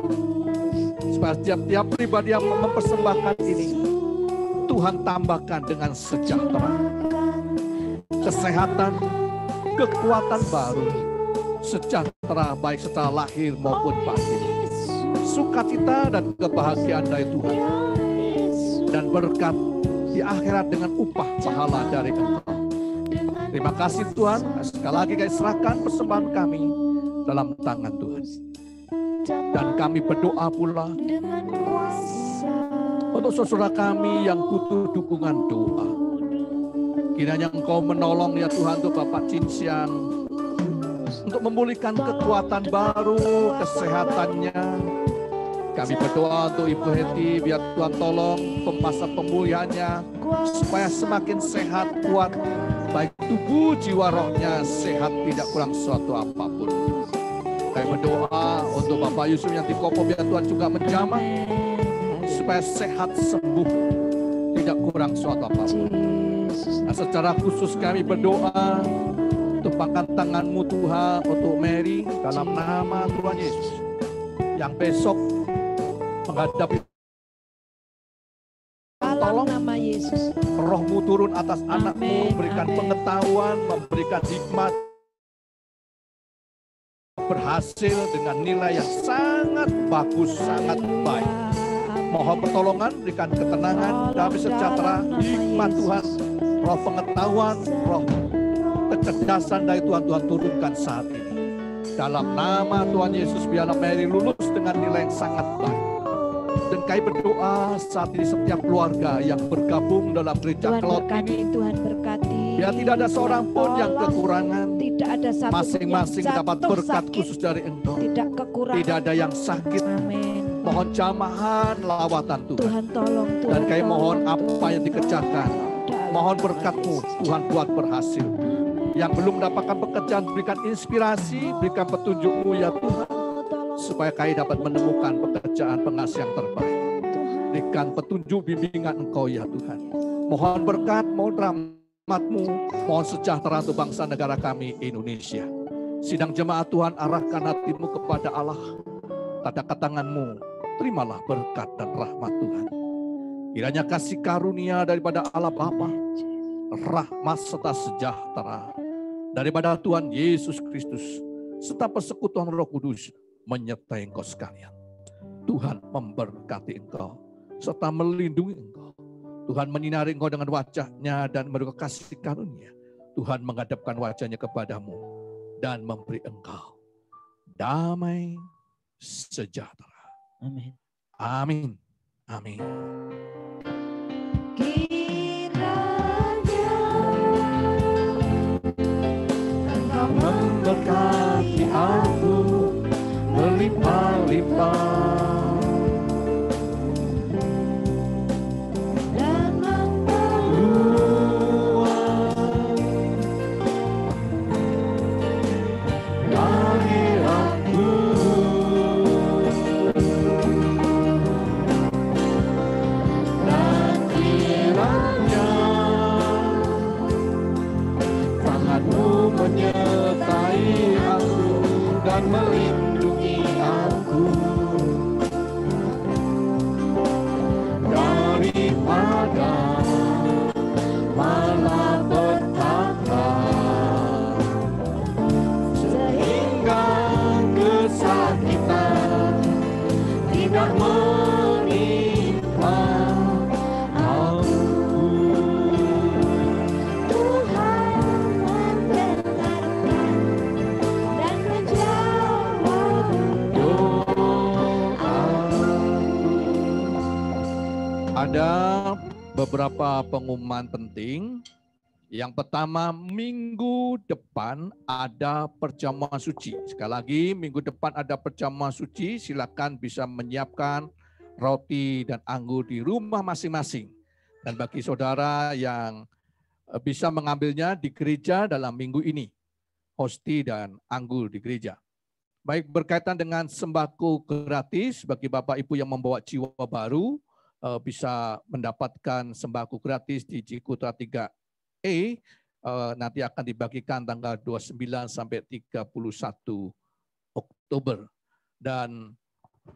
Supaya tiap-tiap pribadi yang mempersembahkan ini, Tuhan tambahkan dengan sejahtera, kesehatan, kekuatan baru, sejahtera baik secara lahir maupun batin, sukacita dan kebahagiaan dari Tuhan, dan berkat di akhirat dengan upah pahala dari Engkau. Terima kasih Tuhan, sekali lagi kami serahkan persembahan kami dalam tangan Tuhan. Dan kami berdoa pula untuk saudara kami yang butuh dukungan doa. Kiranya Engkau menolong ya Tuhan untuk Bapak Chin Siang, untuk memulihkan kekuatan baru, kesehatannya. Kami berdoa untuk Ibu Heti, biar Tuhan tolong masa pemulihannya, supaya semakin sehat, kuat, baik tubuh, jiwa, rohnya sehat, tidak kurang suatu apapun. Kami berdoa untuk Bapak Yusuf yang di Kopo, biar Tuhan juga menjamah, supaya sehat, sembuh, tidak kurang suatu apapun. Nah, secara khusus kami berdoa, tumpangkan tangan-Mu Tuhan untuk Mary dalam nama Tuhan Yesus, yang besok menghadapi tolong nama Yesus. Roh-Mu turun atas anak-Mu, memberikan pengetahuan, memberikan hikmat, berhasil dengan nilai yang sangat bagus, sangat baik. Mohon pertolongan, berikan ketenangan, damai sejahtera, hikmat Tuhan, roh pengetahuan, roh kecerdasan dari Tuhan, Tuhan turunkan saat ini. Dalam nama Tuhan Yesus, biarlah Mary lulus dengan nilai yang sangat baik. Dan kami berdoa saat ini setiap keluarga yang bergabung dalam gereja Cloud ini, Tuhan berkati. Biar tidak ada seorang pun yang kekurangan. Tidak ada satu masing-masing yang dapat berkat khusus dari Engkau. Tidak kekurangan. Tidak ada yang sakit. Amin. Mohon jamahan lawatan Tuhan. Tuhan tolong. Tuhan dan kami tolong. mohon apa yang dikerjakan. Mohon berkat-Mu Tuhan buat berhasil. Yang belum mendapatkan pekerjaan, berikan inspirasi, berikan petunjuk-Mu ya Tuhan. Supaya kami dapat menemukan pekerjaan pengasih yang terbaik. Berikan petunjuk bimbingan Engkau ya Tuhan. Mohon berkat, mohon rahmat-Mu, mohon sejahtera untuk bangsa negara kami Indonesia. Sidang jemaat Tuhan, arahkan hatimu kepada Allah. Tadakkan tangan-Mu, terimalah berkat dan rahmat Tuhan. Kiranya kasih karunia daripada Allah Bapa, rahmat serta sejahtera daripada Tuhan Yesus Kristus, serta persekutuan Roh Kudus menyertai engkau sekalian. Tuhan memberkati engkau, serta melindungi engkau. Tuhan menyinari engkau dengan wajah-Nya dan memberi kasih karunia. Tuhan menghadapkan wajah-Nya kepadamu dan memberi engkau damai sejahtera. Amin. Amin. Amin. Kiranya Engkau Memberkati aku berlimpah-limpah dan memperluas daerahku. Dan kiranya tanganmu menyertai aku dan melindungi aku daripada malapetaka, sehingga kesakitan tidak menimpa aku. Tuhan mendengarkan dan menjawab Ada beberapa pengumuman penting. Yang pertama, minggu depan ada perjamuan suci. Sekali lagi, minggu depan ada perjamuan suci. Silakan bisa menyiapkan roti dan anggur di rumah masing-masing. Dan bagi saudara yang bisa mengambilnya di gereja dalam minggu ini, hosti dan anggur di gereja. Baik, berkaitan dengan sembako gratis bagi Bapak Ibu yang membawa jiwa baru, bisa mendapatkan sembako gratis di Cikutra 3E, nanti akan dibagikan tanggal 29 sampai 31 Oktober. Dan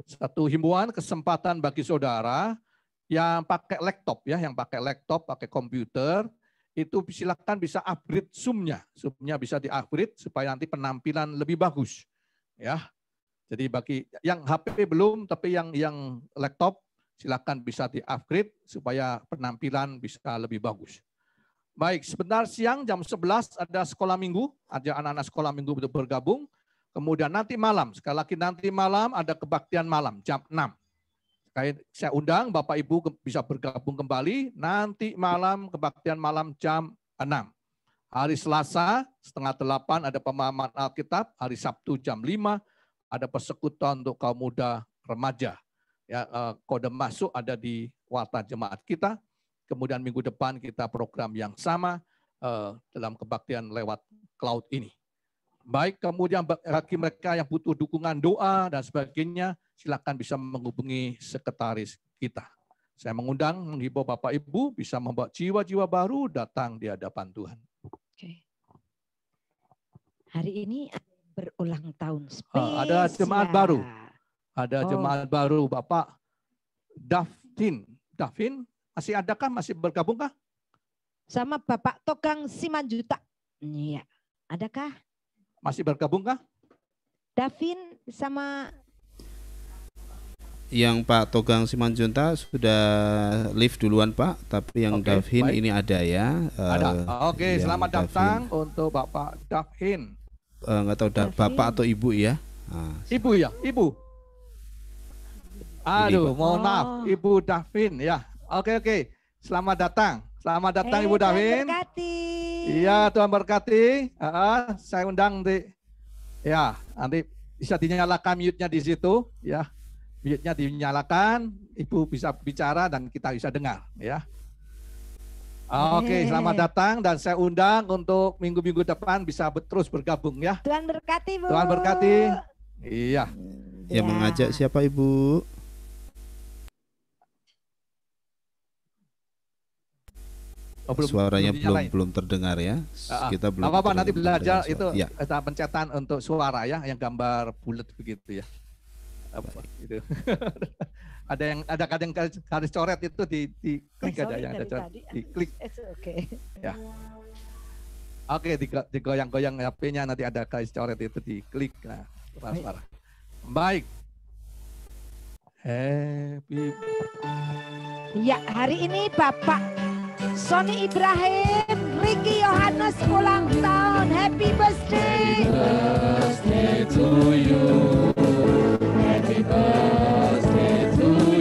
satu himbauan kesempatan bagi saudara yang pakai laptop ya, yang pakai laptop, pakai komputer, itu silakan bisa upgrade Zoom-nya. Zoom-nya bisa di-upgrade supaya nanti penampilan lebih bagus. Ya. Jadi bagi yang HP belum, tapi yang laptop silakan bisa di-upgrade supaya penampilan bisa lebih bagus. Baik, sebentar siang jam 11 ada sekolah minggu, ada anak-anak sekolah minggu untuk bergabung. Kemudian nanti malam, sekali lagi nanti malam ada kebaktian malam jam 6. Saya undang Bapak Ibu bisa bergabung kembali, nanti malam kebaktian malam jam 6. Hari Selasa setengah 8 ada pemahaman Alkitab, hari Sabtu jam 5 ada persekutuan untuk kaum muda remaja. Ya, kode masuk ada di warta jemaat kita. Kemudian minggu depan kita program yang sama dalam kebaktian lewat cloud ini. Baik, kemudian bagi mereka yang butuh dukungan doa dan sebagainya, silakan bisa menghubungi sekretaris kita. Saya menghimbau Bapak Ibu bisa membawa jiwa-jiwa baru datang di hadapan Tuhan. Oke. Hari ini berulang tahun spesial. Ada jemaat baru. Ada jemaat baru, Bapak Davin. Davin, masih adakah? Masih bergabungkah? Sama Bapak Togang Simanjuta. Iya, adakah? Masih bergabungkah? Davin sama yang Pak Togang Simanjunta sudah live duluan Pak, tapi yang Davin baik. Ini ada ya. Ada. Oke, selamat datang untuk Bapak Davin. Nggak tahu Bapak atau Ibu ya? Ibu ya, Ibu. Aduh, mohon maaf, Ibu Davin ya. Oke. Selamat datang. Selamat datang Ibu Davin. Tuhan berkati. Iya, Tuhan berkati. Saya undang nanti. Ya, nanti bisa dinyalakan mute-nya di situ ya. Mute-nya dinyalakan, Ibu bisa bicara dan kita bisa dengar ya. Oke, selamat datang dan saya undang untuk minggu-minggu depan bisa terus bergabung ya. Tuhan berkati, Bu. Tuhan berkati. Iya. Yang mengajak siapa Ibu? Suaranya belum terdengar ya. Kita belum. Apa-apa nanti belajar itu ya. Pencetan untuk suara ya, yang gambar bulat begitu ya. Apa itu? ada kadang garis coret itu di klik ada yang ada coret di klik. Ya. Oke, digoyang-goyang HP-nya nanti ada garis coret itu di klik. Nah, suara. Baik. Happy. Ya, hari ini Bapak Sony Ibrahim, Ricky Yohanes ulang tahun. Happy birthday. Happy birthday to you. Happy birthday to you.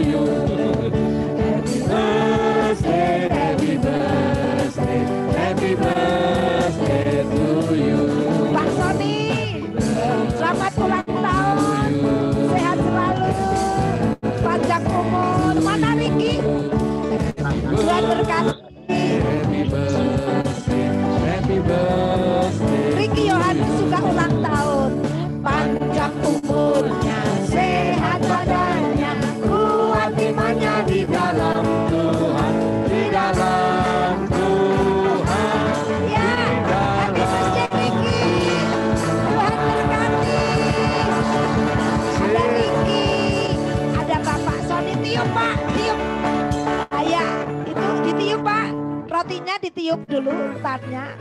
gitarnya.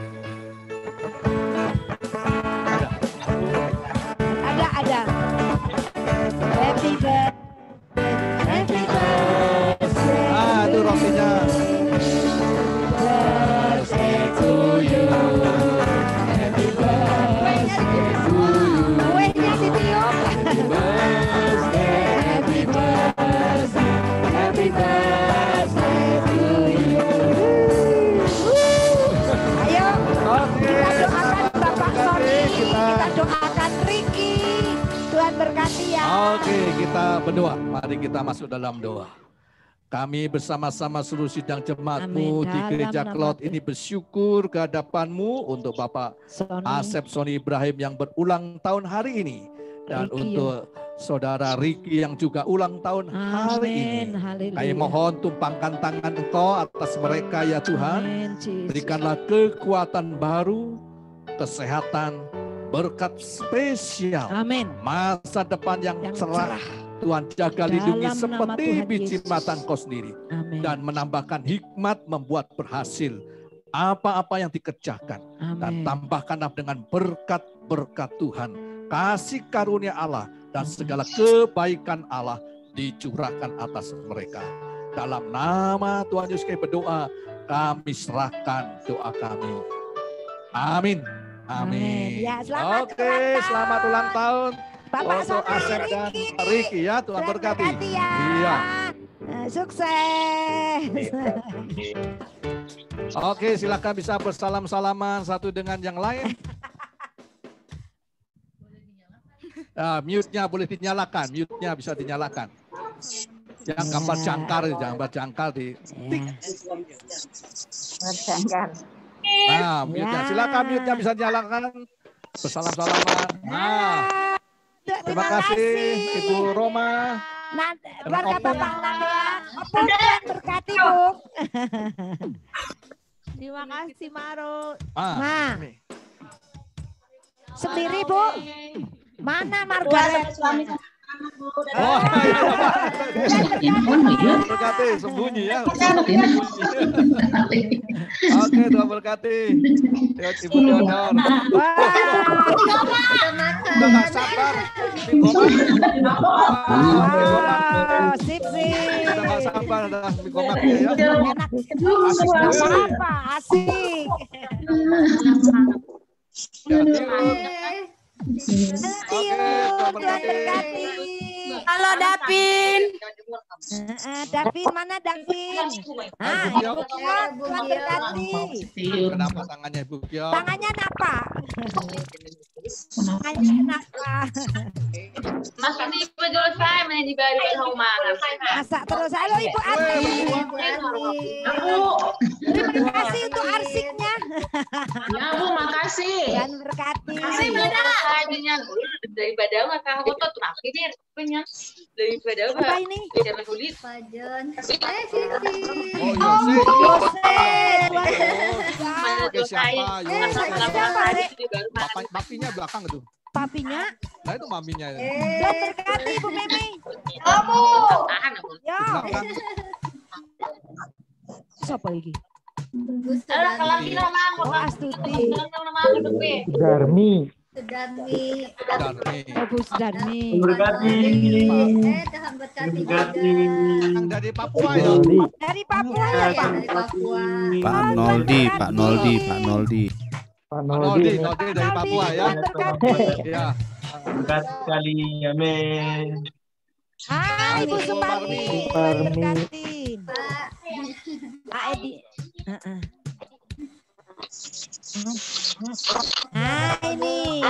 Ada. Happy birthday. Happy birthday. Itu rotinya. Birthday to you. Happy birthday to you. Kuenya ditiup. Happy birthday. Happy birthday. Happy birthday to you. Ayo, kita doakan Bapak Sony, kita doakan Ricky. Tuhan berkati ya. Oke, kita berdoa. Mari kita masuk dalam doa. Kami bersama-sama seluruh sidang jemaatmu di Gereja Cloud ini bersyukur ke hadapanmu untuk Bapak Asep Sony Ibrahim yang berulang tahun hari ini. Dan untuk Saudara Ricky yang juga ulang tahun hari ini. Kami mohon tumpangkan tangan Engkau atas mereka ya Tuhan. Berikanlah kekuatan baru, kesehatan, berkat spesial. Masa depan yang cerah. Tuhan jaga lindungi seperti biji mata Engkau sendiri. Dan menambahkan hikmat membuat berhasil apa-apa yang dikerjakan. Dan tambahkanlah dengan berkat-berkat Tuhan. Kasih karunia Allah dan segala kebaikan Allah dicurahkan atas mereka. Dalam nama Tuhan Yesus kami berdoa, kami serahkan doa kami. Amin. Amin. Ya, selamat ulang tahun. Bapak untuk Asep dan Ricky ya, Tuhan berkati. Ya. Iya. Sukses. Oke, silakan bisa bersalam-salaman satu dengan yang lain. Mute-nya boleh dinyalakan, mute-nya bisa dinyalakan. Jangan gambar jangkar di tik. Nah, mute-nya silakan, mute-nya bisa dinyalakan. Bersalam-salaman. Nah. Terima kasih Ibu Roma. Keluarga Bapak Nanda. Tuhan berkati Bu. Terima kasih Maro. Sendiri Bu. Mana Margaret? Berkati, sembunyi ya. Oke, Tuhan berkati. Ibu Theodor. Udah gak sabar. Sip. Udah gak sabar. Mikomak ya. Asik. Tuhan berkati. Halo Davin. Davin mana Davin? Tuhan berkati. Kenapa tangannya Ibu Pio? Tangannya apa? Tangannya kenapa? Mas ini berjual saya main di baru rumah. Masak terus. Halo Ibu Ati. Terima kasih untuk arsiknya. Ya Bu, makasih. Tuhan berkati. Kasih beda. Daripada makan foto tuh ini punya daripada apa ini? Jangan kulit. Pajon. Papinya belakang itu. Papinya? Nah itu maminya. Tuhan berkati Ibu Memi. Kamu. Ya. Siapa lagi? Oh Astuti. Darmi. Oh Bu Sudarmi. Berkati. Tuhan berkati juga. Yang dari Papua ya. Dari Papua ya Pak? Dari Papua. Pak Noldi dari Papua ya. Ya. Berkati sekali, amin. Hai Ibu Suparmi. Berkati. Pak Edi. Nah ini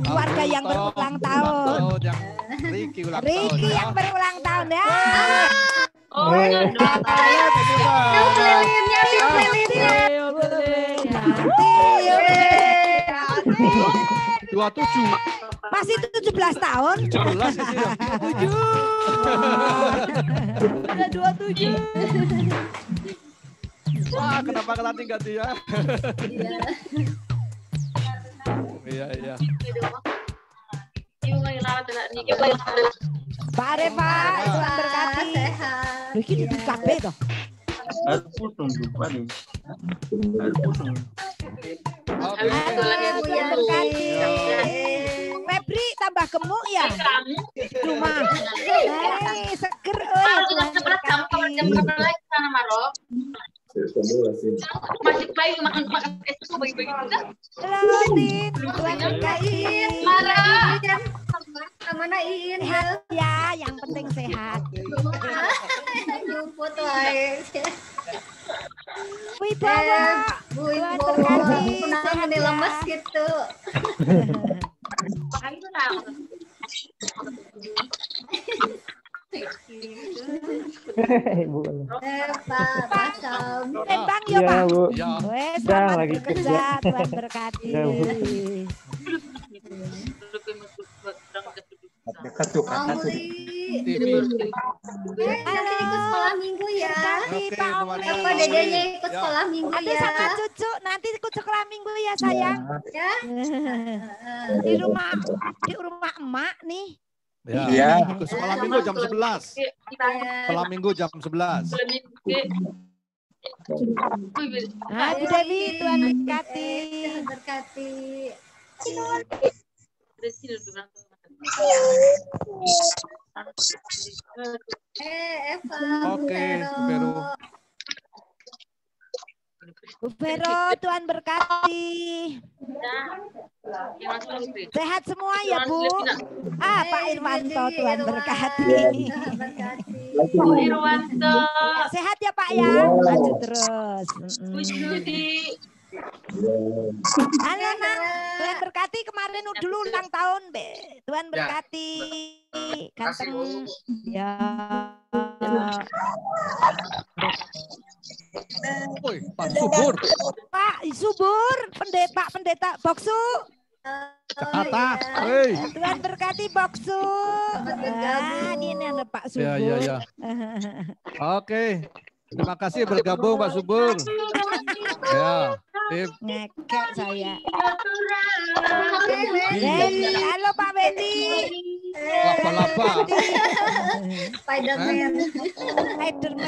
keluarga yang berulang tahun. Ricky yang berulang tahun ya. Oh ya. Dua 27. Masih 17 tahun. 17 sih ya. 27. Udah 27. Wah, kenapa kelanting ganti ya? Iya. Pak Reva, Tuhan berkati. Loh, ini di KB toh. Aku tunggu, Pak. Febri tambah gemuk ya? Rumah. Seger. Masih bayi makan es bagi-bagi kita. Tin, Tuhan berkati. Marah. Mana Iin ya, yang penting sehat. Jemput wae. Wibawa, Tuhan berkati. Sehat ya. Lemes gitu. Pak Bang ya Pak. Wes selamat bekerja, Tuhan berkati. Nanti ikut sekolah minggu ya. Apa dedenya ikut sekolah minggu ya. Ada sama cucu nanti ikut sekolah minggu ya sayang. Ya. Di rumah emak nih. Ya, ke sekolah minggu jam 11. Sekolah minggu jam 11. Bu Dewi, Tuhan berkati. Tuhan berkati. Eva. Oke, Vero. Bu Vero, Tuhan berkati. Sehat semua ya Bu. Pak Irwanto, Tuhan berkati. Pak Irwanto. Sehat ya Pak ya. Maju terus. Bu Judi. Halo Nak, Tuhan berkati. Kemarin dulu ulang tahun Be. Tuhan berkati. Ganteng. Ya. Pak Subur. Pak Subur, Pak Pendeta Boksu. Jakarta. Tuhan berkati Boksu. Ini ada Pak Subur. Ya. Oke. Terima kasih bergabung Pak Subur. Ya. Ngekek saya. Halo Pak Bedi. Lapa-lapa.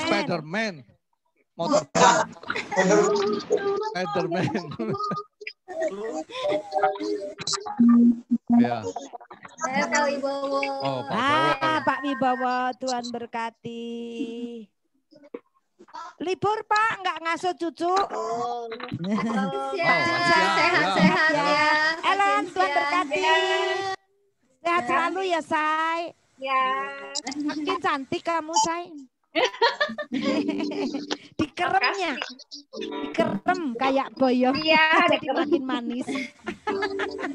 Spiderman. Motor. Spiderman. Ya. Pak Wibowo. Oh, Pak Wibowo, Tuhan berkati. Libur Pak, nggak ngasuh cucu. Sehat ya. Ellen, Tuhan berkati. Sehat selalu ya, Say. Ya. Makin cantik kamu, Say. Dikeremnya. Dikerem kayak boyong. Iya, jadi makin manis.